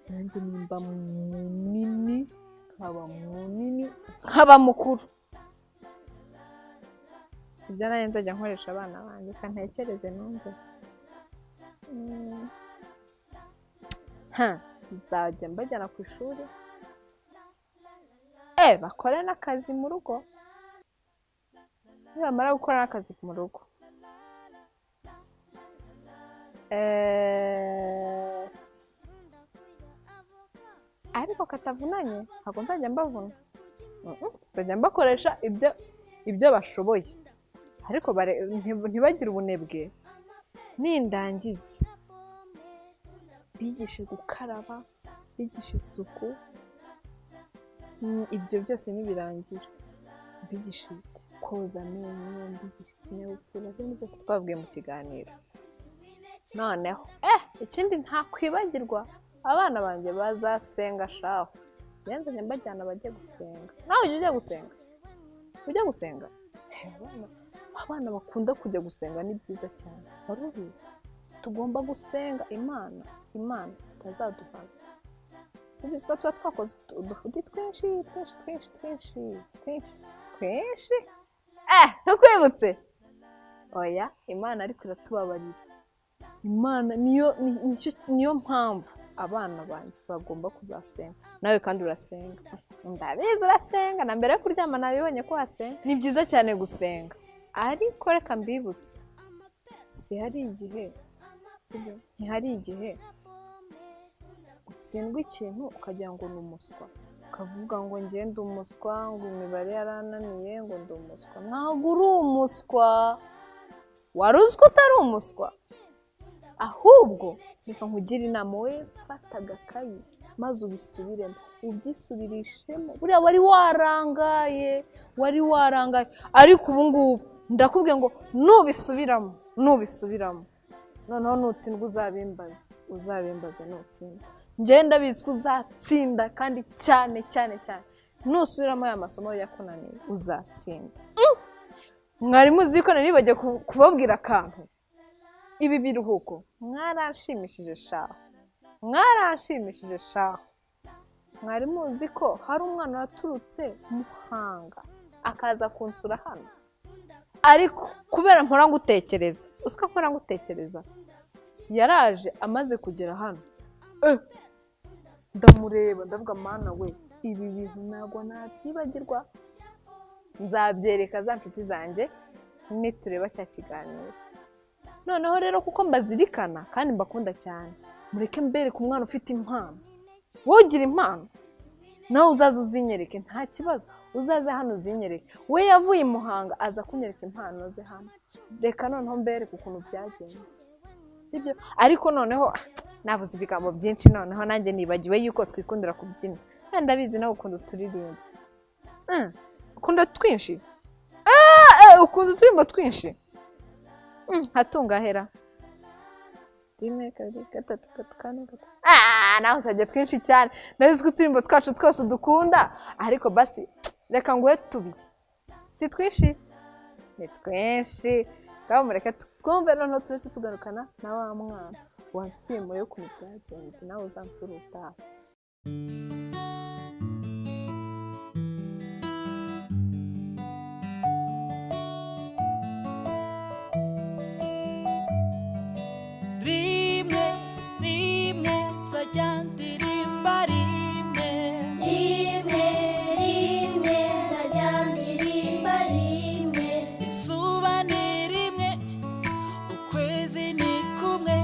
nanjye nimba munini, nkaba mukuru. Ibyo nanjye nzajya nkoresha abana banjye, kantekereze numve. Nzajya mbajyana ku ishuri, bakore n'akazi mu rugo. Nibamara gukora n'akazi mu rugo, ariko katavunanye, ntabwo nzajya mbavuna. Nzajya mbakoresha ibyo bashoboye, ariko ntibagire ubunebwe. Nindangiza bigishe gukaraba, bigishe isuku. Ibyo byose nibirangira bigishe koza amenyo, bigishe ikinyabupfura. Ibintu byose twabwiye mu kiganiro. Noneho ikindi ntakwibagirwa, abana banjye bazasenga shaho. Nzajya mbajyana bajye gusenga. Nawe ujya gusenga? Ujya gusenga? Abana bakunda kujya gusenga ni byiza cyane. Wari ubizi? Tugomba gusenga Imana itazaduhana. Tubizi ko tuba twakoze udufuti twinshi. Ntukwibutse? Oya, Imana ariko iratubabarira. Imana niyo mpamvu abana banjye bagomba kuzasenga. Nawe kandi urasenga. Ndabizi urasenga, na mbere yo kuryama nabibonye ko wasenga. Ni byiza cyane gusenga, ariko reka mbibutse, ntihari igihe utsindwa ikintu ukagira ngo ni umuswa, ukavuga ngo ngende umuswa, ngo imibare yarananiye, ngo ndi umuswa. Ntabwo uri umuswa. Wari uzi ko utari umuswa? ahubwo reka nkugire inama we fata agakayi maze ubisubiremo ubyisubirishemo buriya wari warangaye ariko ubu ngubu ndakubwiye ngo nubisubiramo noneho nutsindwa uzabimbaze nutsinda ngenda bizi ko uzatsinda kandi cyane nusubiramo aya masomo yakunaniye uzatsinda. Mwari muzi ko nari bagiye kubabwira akantu, ibi biruhuko mwaranshimishije shaho. Mwari muzi ko hari umwana waturutse Muhanga akaza kunsura hano, ariko kubera mpora ngutekereza, usika mpora ngutekereza, yaraje amaze kugera hano ndamureba ndavuga mana we, ibi bintu ntabwo nabyibagirwa, nzabyereka za nshuti zanjye nitureba cya kiganiro. Noneho rero kuko mbazirikana kandi mbakunda cyane, mureke mbereke umwana ufite impano. Wowe ugira impano nawe uzaza uzinyereke, nta kibazo, uzaze hano uzinyereke. We yavuye i Muhanga aza kunyereka impano ze hano, reka noneho mbereke ukuntu byagenze, sibyo? Ariko noneho navuze ibigambo byinshi, noneho nanjye nibagiwe yuko twikundira kubyina. Ndabizi nawe ukunda uturirimbo, ukunda twinshi, ukunda uturimbo twinshi. Hatungahera 1 2 3 4 5 nawe usajya twinshi cyane. Nabizi ko uturimbo twacu twose dukunda, ariko basi reka nguhe tubi, si twinshi, ni twinshi. Ngaho mureke twumve noneho turetse tugarukana na wa mwana wansuye muri ukuntu byagenze, nawe uzansura utaha. Rimwe nzajya ndirimba rimwe nzajya ndirimba rimwe. Izuba ni rimwe, ukwezi ni kumwe,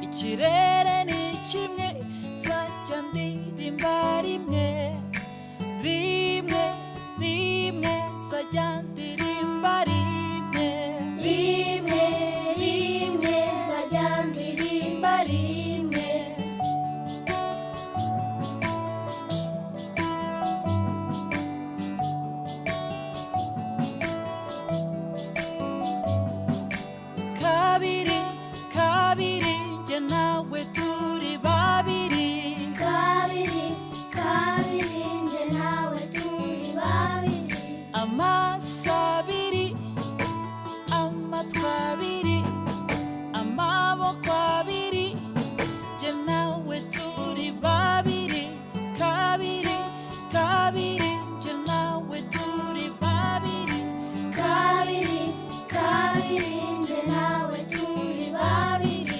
ikirere ni kimwe, nzajya ndirimba rimwe nzajya ndirimba rimwe nzajya ndirimba rimwe. kabiri njye nawe turi babiri, njye nawe turi babiri. amaso abiri, amatwi abiri, amaboko abiri, njye nawe turi babiri. Kabiri njye nawe turi babiri. Kabiri njye nawe turi babiri.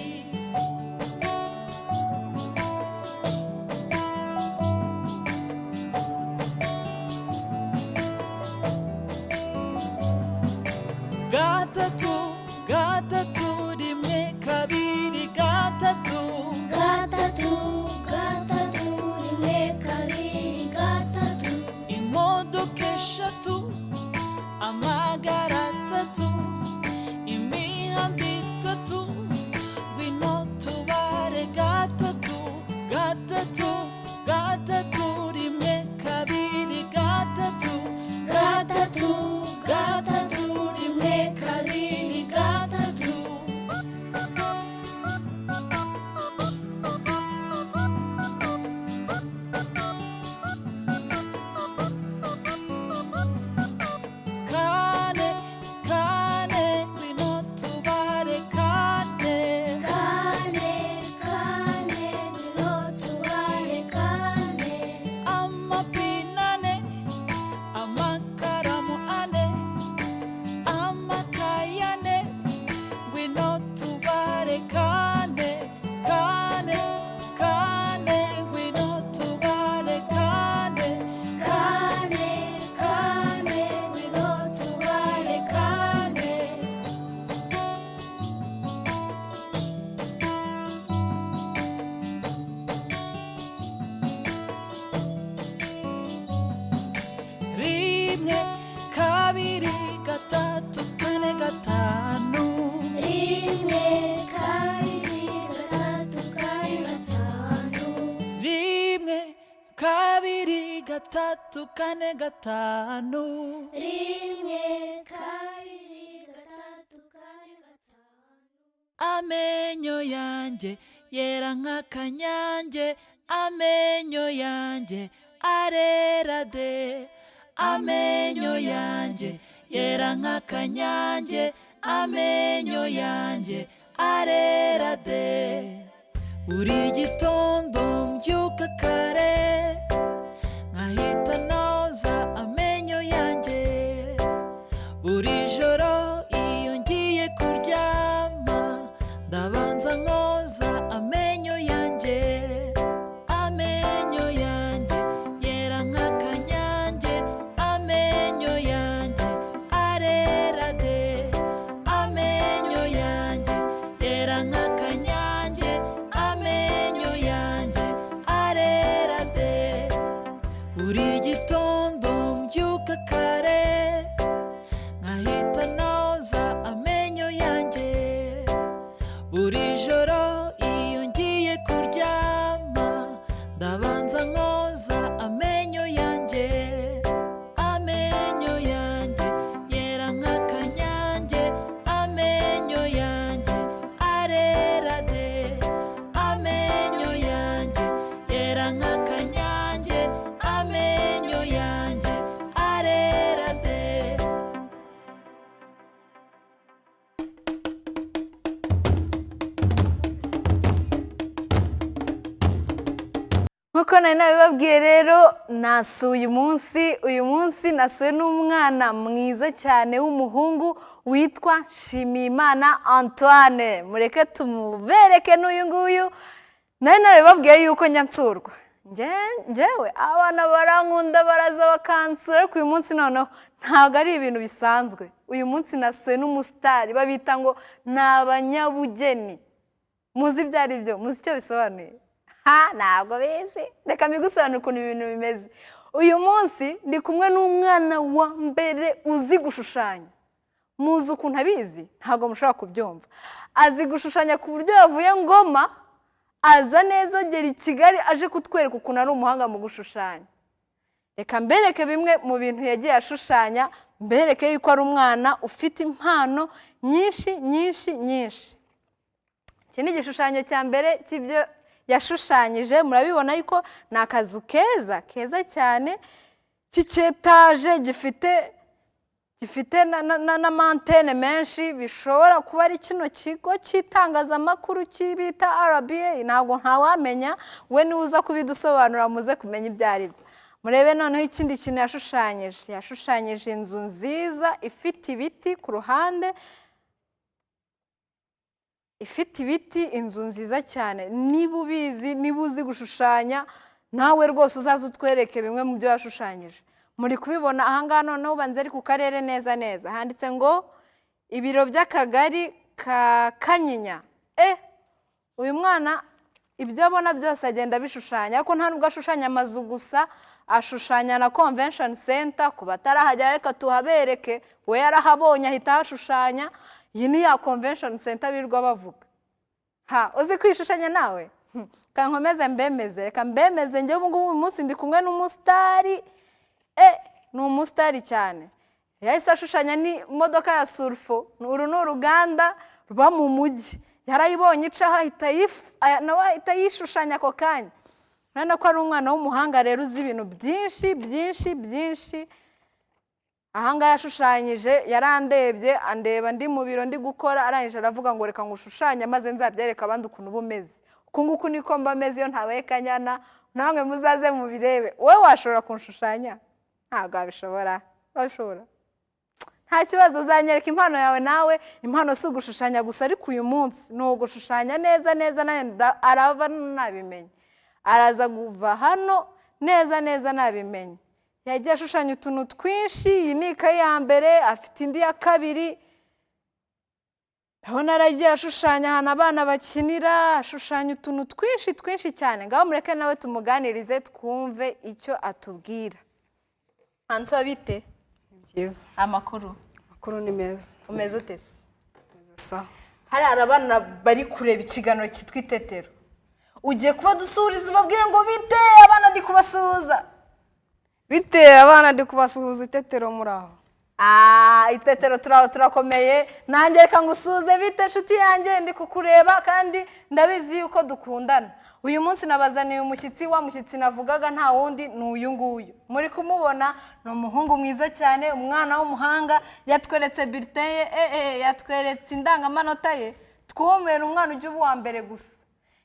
Gatatu rimwe kabiri, gatatu rimwe kabiri, gatatu. imodoka eshatu, amagare atatu, imihanda itatu, ngwino tubare gatatu rimwe kabiri, gatatu rimwe kabiri, gatatu. Kane ngwino tubare kane, ngwino tubare kane. amapine ane, amakaramu ane, amakaye ane, ngwino tubare kane, ngwino tubare kane, ngwino tubare kane. rimwe kabiri gatatu kane gatanu, Rimwe kabiri gatatu kane gatanu. rimwe kabiri gatatu kane gatanu. Amenyo yanjye yera nk'akanyange, amenyo yanjye arera de. Amenyo yanjye yera nk'akanyange, amenyo yanjye arera de. Buri gitondo mbyuka kare, nkahita noza amenyo yanjye. Buri joro iyo ngiye kuryama, ndabanza nkoza amenyo yanjye. Amenyo yanjye yera nk'akanyange, amenyo yanjye arera de. Amenyo yanjye yera nk'akanyange, amenyo yanjye arera de. Buri gitondo mbyuka kare, nkahita noza amenyo yanjye. Buri joro iyo ngiye kuryama, ndabanza nkoza amenyo yanjye. Amenyo yanjye yera nk'akanyange, amenyo yanjye arera de. Amenyo yanjye yera nk'akanyange, amenyo yanjye arera de. Nkuko nari nabibabwiye rero, nasuye uyu munsi nasuye n'umwana mwiza cyane w'umuhungu witwa Nshimiyimana Antoine. Mureke tumubereke n'uyu nguyu. Nari nabibabwiye yuko njya nsurwa, njyewe abana barankunda baraza bakansura, ariko uyu munsi noneho ntabwo ari ibintu bisanzwe. Uyu munsi nasuye n'umusitari, babita ngo ni abanyabugeni. Muzi ibyo ari byo? Muzi icyo bisobanuye? Ntabwo bizi. Reka mbigusobanurire ukuntu ibintu bimeze. Uyu munsi ndi kumwe n'umwana wa mbere uzi gushushanya. Muzi ukuntu abizi? Ntabwo mushobora kubyumva. Azi gushushanya ku buryo yavuye Ngoma, aza neza agera i Kigali aje kutwereka ukuntu ari umuhanga mu gushushanya. Reka mbereke bimwe mu bintu yagiye ashushanya, mbereke yuko ari umwana ufite impano nyinshi nyinshi nyinshi. Iki ni igishushanyo cya mbere cy'ibyo yashushanyije. Murabibona yuko ni akazu keza keza cyane k'icyetaje, gifite n'amantene menshi. Bishobora kuba ari kino kigo cy'itangazamakuru bita RBA, ntabwo ntawamenya. We niwe uza kubidusobanura, muze kumenya ibyo ari byo. Murebe noneho ikindi kintu yashushanyije. Yashushanyije inzu nziza ifite ibiti ku ruhande, ifite ibiti, inzu nziza cyane. Niba ubizi, niba uzi gushushanya, nawe rwose uzaze utwereke bimwe mu byo yashushanyije. Muri kubibona ahangaha noneho ubanza ari ku karere neza neza. Handitse ngo ibiro by'akagari ka Kanyinya. Uyu mwana ibyo abona byose agenda abishushanya, ariko nta nubwo ashushanya amazu gusa, ashushanya na convention center. Ku batarahagera reka tuhabereke, we yarahabonye ahita ahashushanya. Iyi ni ya convention center birirwa bavuga. Uzi kwishushanya nawe? Kankomeze mbemeze, reka mbemeze. Njye ubu ngubu uyu munsi ndi kumwe n'umusitari. Ni umusitari cyane. Yahise ashushanya n'imodoka ya surfo. Uru ni uruganda ruba mu mujyi. Yarayibonye icaho nawe ahita yishushanya ako kanya. Urabona ko ari umwana w'umuhanga rero uzi ibintu byinshi byinshi byinshi. Ahangaha yashushanyije, yarandebye andeba ndi mu biro ndi gukora, arangije aravuga ngo reka ngushushanye maze nzabyereka abandi ukuntu bumeze. Uku nguku niko mba meze iyo ntabaye Kanyana, namwe muzaze mubirebe. Wowe washobora kunshushanya? Ntabwo wabishobora. Wabishobora? Nta kibazo, uzanyereka impano yawe nawe. Impano si ugushushanya gusa, ariko uyu munsi ni ugushushanya neza neza, nawe arava nabimenye. Araza kuva hano neza neza nabimenye. Yagiye ashushanya utuntu twinshi. Iyi ni ikayi ya mbere, afite indi ya kabiri. Ndabona aragiye ashushanya ahantu abana bakinira, ashushanya utuntu twinshi twinshi cyane. Ngaho mureke nawe tumuganirize twumve icyo atubwira. Antoine, bite? Byiza. Amakuru? Amakuru ni meza. Umeze ute se? Meza sawa. Hari abana bari kureba ikiganiro cyitwa Itetero. Ugiye kuba dusuhuriza ubabwire ngo bite abana ndi kubasuhuza. bite abana ndi kubasuhuza Itetero muri aho. Itetero turaho turakomeye, nanjye reka ngusuze bite nshuti yanjye, ndi kukureba kandi ndabizi yuko dukundana. Uyu munsi nabazaniye umushyitsi, wa mushyitsi navugaga nta wundi ni uyu nguyu. Muri kumubona ni umuhungu mwiza cyane, umwana w'umuhanga, yatweretse bulletin ye, yatweretse indangamanota ye. Twumvira umwana ujya uba uwa mbere gusa.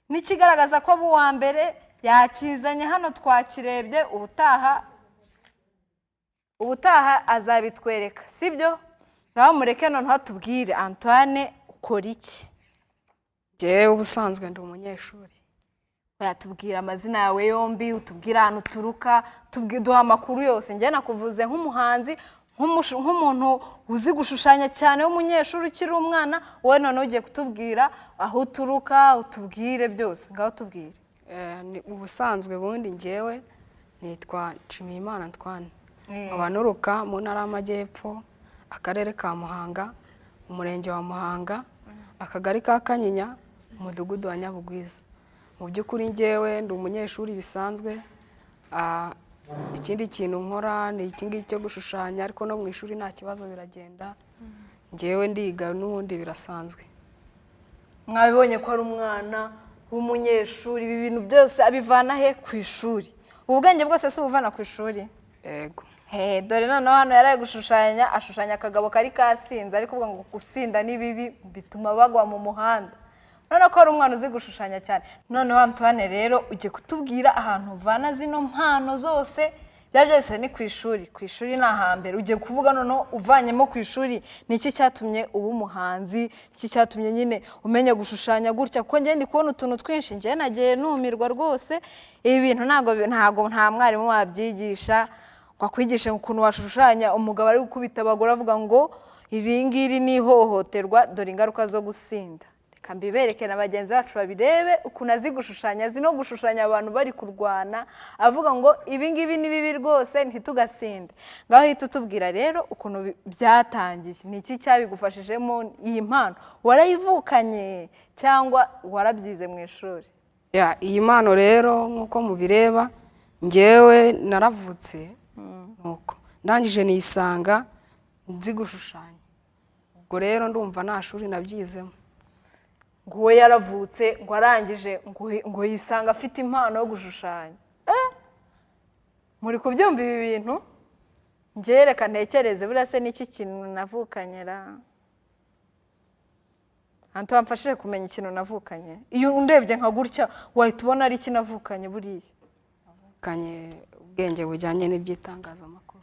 N'ikigaragaza ko aba uwa mbere yakizanye hano twakirebye, ubutaha azabitwereka, sibyo? Ngaho mureke noneho atubwire Antoine ukora iki? Njyewe ubusanzwe ndi umunyeshuri. Yatubwira amazina yawe yombi, utubwira ahantu uturuka, duha amakuru yose. Njye nakuvuze nk'umuhanzi, nk'umuntu uzi gushushanya cyane w'umunyeshuri ukiri umwana, wowe noneho ugiye kutubwira aho uturuka, utubwire byose. Ngaho tubwire. Ubusanzwe bundi njyewe nitwa Nshimiyimana Antoine. Nkaba nuruka mu ntara y'Amajyepfo, akarere ka Muhanga, umurenge wa Muhanga, akagari ka Kanyinya, umudugudu wa Nyabugwiza. Mu by'ukuri njyewe ndi umunyeshuri bisanzwe. Ikindi kintu nkora ni iki ngiki cyo gushushanya, ariko no mu ishuri nta kibazo biragenda. Njyewe ndiga n'ubundi birasanzwe. Mwabibonye ko ari umwana w'umunyeshuri, ibi bintu byose abivana he? Ku ishuri. Ubwenge bwose si ubuvana ku ishuri? Yego. Dore noneho hano yaraye gushushanya, ashushanya akagabo kari kasinze, ariko uvuga ngo gusinda ni bibi bituma bagwa mu muhanda. None ko ari umwana uzi gushushanya cyane. Noneho Antoine rero ugiye kutubwira ahantu uvana zino mpano zose. Byose ni ku ishuri. Ku ishuri ni ahambere. Ugiye kuvuga noneho uvanyemo ku ishuri niki cyatumye uba umuhanzi, niki cyatumye nyine umenya gushushanya gutya, kuko njye ndi kubona utuntu twinshi. Njye nagiye numirwa rwose. Ibi bintu nta mwarimu wabyigisha ngo akwigishe ukuntu washushanya umugabo ari gukubita abagore avuga ngo iri ngiri ni ihohoterwa, dore ingaruka zo gusinda. Reka mbibereke na bagenzi bacu babirebe ukuntu azi gushushanya, azi no gushushanya abantu bari kurwana, avuga ngo ibi ngibi ni bibi rwose ntitugasinde. Ngaho hita utubwira rero ukuntu byatangiye, ni iki cyabigufashijemo iyi mpano? Warayivukanye cyangwa warabyize mu ishuri? Iyi mpano rero nk'uko mubireba njyewe naravutse, nuko ndangije nisanga nzi gushushanya. Ubwo rero ndumva nta shuri nabyizemo. Ngo we yaravutse, ngo arangije ngo yisanga afite impano yo gushushanya. Muri kubyumva ibi bintu? Njye reka ntekereze, buriya se n'iki kintu navukanye ra? Antoine mfashije kumenya ikintu navukanye. Iyo undebye nka gutya wahita ubona ari iki navukanye buriya. Navukanye ubwenge bujyanye n'iby'itangazamakuru.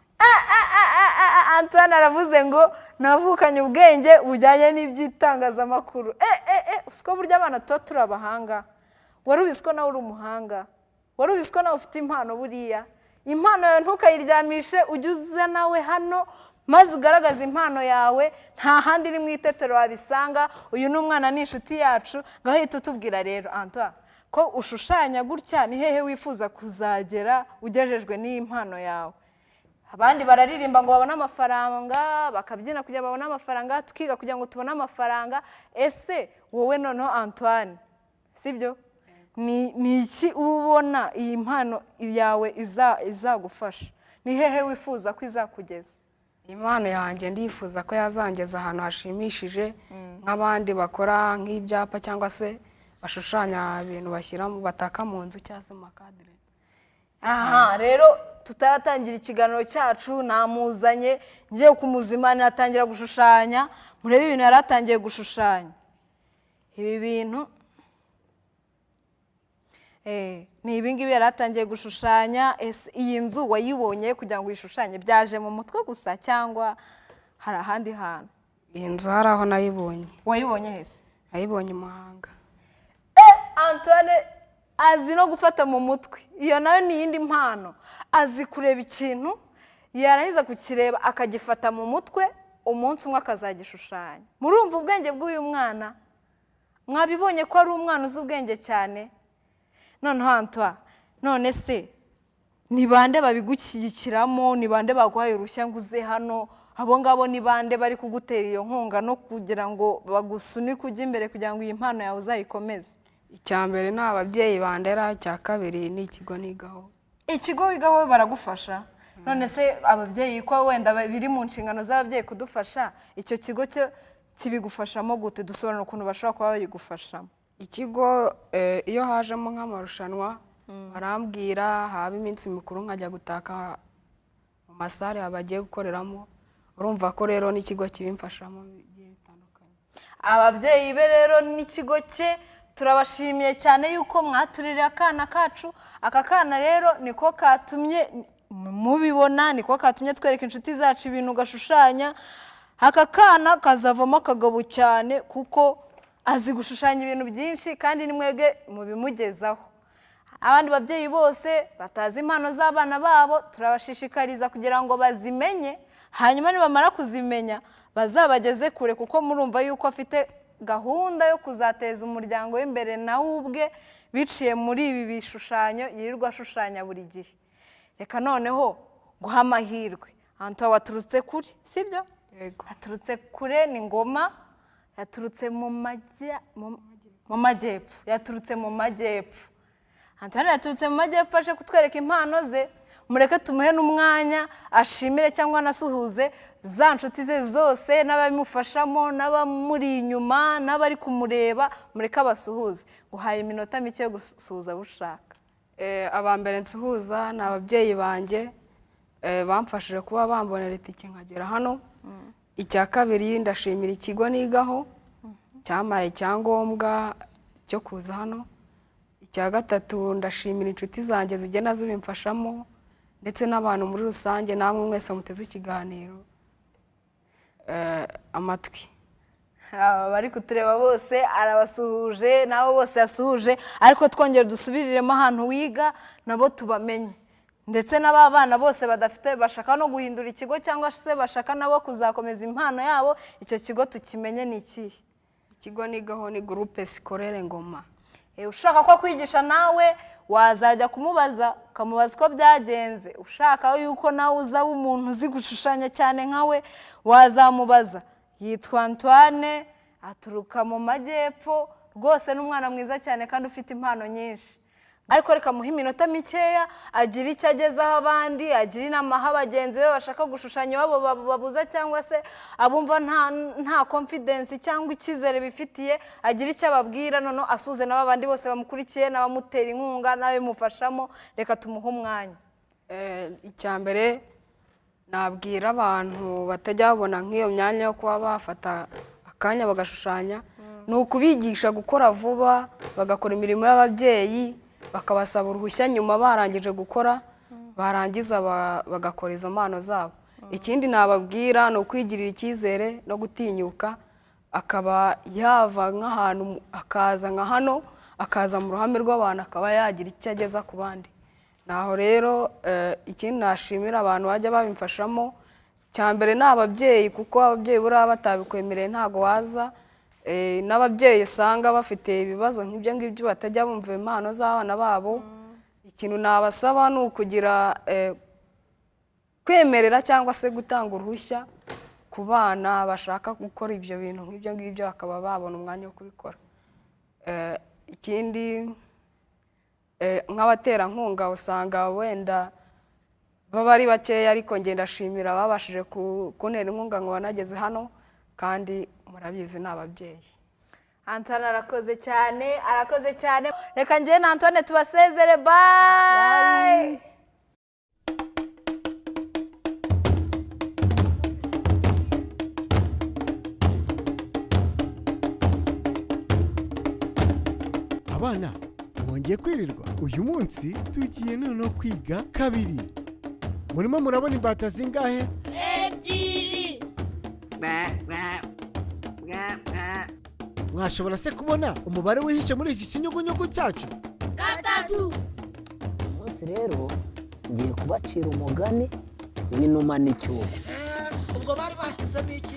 Antoine aravuze ngo navukanye ubwenge bujyanye n'iby'itangazamakuru. Usiko burya abana tuba turi abahanga. Wari ubizi ko nawe uri umuhanga? Wari ubizi ko nawe ufite impano buriya? Impano yawe ntukayiryamishe, ujye uza nawe hano maze ugaragaza impano yawe. Nta handi iri mu Itetero wabisanga. Uyu ni umwana, ni inshuti yacu. Ngaho hita utubwira rero Antoine ko ushushanya gutya, ni hehe wifuza kuzagera ugejejwe n'iyi mpano yawe? Abandi bararirimba ngo babone amafaranga, bakabyina kugira ngo babone amafaranga, tukiga kugira ngo tubone amafaranga. Ese wowe noneho Antoine, sibyo? Ni iki ubona iyi mpano yawe izagufasha? Ni hehe wifuza ko izakugeza? Impano yanjye ndifuza ko yazangeza ahantu hashimishije, nk'abandi bakora nk'ibyapa cyangwa se bashushanya ibintu bashyiramo bataka mu nzu cyangwa se mu makadire. Rero tutaratangira ikiganiro cyacu namuzanye ngiye kumuzimana, atangira gushushanya. Murebe ibintu yaratangiye gushushanya. Ibi bintu ni ibingibi yaratangiye gushushanya. Iyi nzu wayibonye kugira ngo uyishushanye, byaje mu mutwe gusa cyangwa hari ahandi hantu? Iyi nzu hari aho nayibonye. Wayibonye hese? Nayibonye i Muhanga. Antoine azi no gufata mu mutwe. Iyo nayo ni iyindi mpano. Azi kureba ikintu, yarangiza kukireba akagifata mu mutwe, umunsi umwe akazagishushanya. Murumva ubwenge bw'uyu mwana? Mwabibonye ko ari umwana uzi ubwenge cyane? Noneho Antoine, none se ni bande babigushyigikiramo? Ni bande baguhaye urushya ngo uze hano? Abo ngabo ni bande bari kugutera iyo nkunga no kugira ngo bagusunike ujye imbere kugira ngo iyi mpano yawe uzayikomeze? Icya mbere ni ababyeyi bandera, icya kabiri ni ikigo nigaho. Ikigo wigaho baragufasha? none se ababyeyi ko wenda biri mu nshingano z'ababyeyi kudufasha icyo kigo cyo kibigufashamo gute dusobanura ukuntu bashobora kuba babigufashamo ikigo iyo hajemo nk'amarushanwa barambwira haba iminsi mikuru nkajya gutaka mu masare bagiye gukoreramo urumva ko rero n'ikigo kibimfashamo bigiye bitandukanye ababyeyi be rero n'ikigo cye turabashimiye cyane yuko mwatuririye akana kacu aka kana rero niko katumye mubibona niko katumye twereka inshuti zacu ibintu ugashushanya aka kana kazavamo akagabo cyane kuko azi gushushanya ibintu byinshi kandi ni mwebwe mubimugezaho abandi babyeyi bose batazi impano z'abana babo turabashishikariza kugira ngo bazimenye hanyuma nibamara kuzimenya bazabageze kure kuko murumva yuko afite gahunda yo kuzateza umuryango w'imbere nawe ubwe biciye muri ibi bishushanyo yirirwa ashushanya buri gihe reka noneho guha amahirwe ahantu waturutse kure sibyo aturutse kure ni Ngoma yaturutse mu majyepfo yaturutse mu majyepfo Antoine yaturutse mu majyepfo aje kutwereka impano ze mureke tumuhe n'umwanya ashimire cyangwa anasuhuze za nshuti ze zose n'abamufashamo n'abamuri inyuma n'abari kumureba mureke abasuhuze uhaye iminota mike yo gusuhuza bushaka abambere nsuhuza ni ababyeyi banjye bamfashije kuba bambonera itike nkagera hano icya kabiri ndashimira ikigo nigaho cyamaye icyangombwa cyo kuza hano icya gatatu ndashimira inshuti zanjye zigenda zibimfashamo ndetse n'abantu muri rusange namwe mwese muteze ikiganiro amatwi bari kutureba bose arabasuhuje nabo bose yasuhuje ariko twongere dusubiriremo ahantu wiga nabo tubamenye ndetse n'abana bose badafite bashaka no guhindura ikigo cyangwa se bashaka nabo kuzakomeza impano yabo icyo kigo tukimenye ni ikihe ikigo nigaho ni groupe scolaire Ngoma ushaka ko kwigisha nawe wazajya kumubaza ukamubaza uko byagenze ushaka yuko nawe uzaba umuntu uzi gushushanya cyane nkawe wazamubaza yitwa Antoine aturuka mu majyepfo rwose n'umwana mwiza cyane kandi ufite impano nyinshi ariko reka muhe iminota mikeya agira icyo agezaho abandi agira inama aho abagenzi be bashaka gushushanya iwabo babuza cyangwa se abumva nta confidence cyangwa icyizere bifitiye agira icyo ababwira noneho asuze n'abandi bose bamukurikiye n'abamutera inkunga n'abimufashamo reka tumuhe umwanya icya mbere nabwira abantu batajya babona nk'iyo myanya yo kuba bafata akanya bagashushanya ni ukubigisha gukora vuba bagakora imirimo y'ababyeyi bakabasaba uruhushya nyuma barangije gukora barangiza bagakora izo mpano zabo ikindi nababwira ni ukwigirira icyizere no gutinyuka akaba yava nk'ahantu akaza nka hano akaza mu ruhame rw'abantu akaba yagira icyo ageza ku bandi naho rero ikindi nashimira abantu bajya babimfashamo cya mbere ni ababyeyi kuko ababyeyi buriya batabikwemereye ntago waza n'ababyeyi usanga bafite ibibazo nk'ibyo ngibyo batajya bumva impano z'abana babo ikintu nabasaba ni ukugira kwemerera cyangwa se gutanga uruhushya ku bana bashaka gukora ibyo bintu nk'ibyo ngibyo bakaba babona umwanya wo kubikora ikindi nk'abaterankunga usanga wenda baba ari bakeya ariko ngenda ndashimira babashije kuntera inkunga ngo banageze hano kandi murabizi ni ababyeyi Antoine arakoze cyane reka njye na Antoine tubasezere bye abana mwongeye kwirirwa uyu munsi tugiye noneho kwiga kabiri murimo murabona imbata zingahe ebyiri mwashobora se kubona umubare wihishe muri iki kinyugunyugu cyacu 3 umunsi rero ngiye kubacira umugani w'inuma n'icyugu ubwo bari bashyizemo iki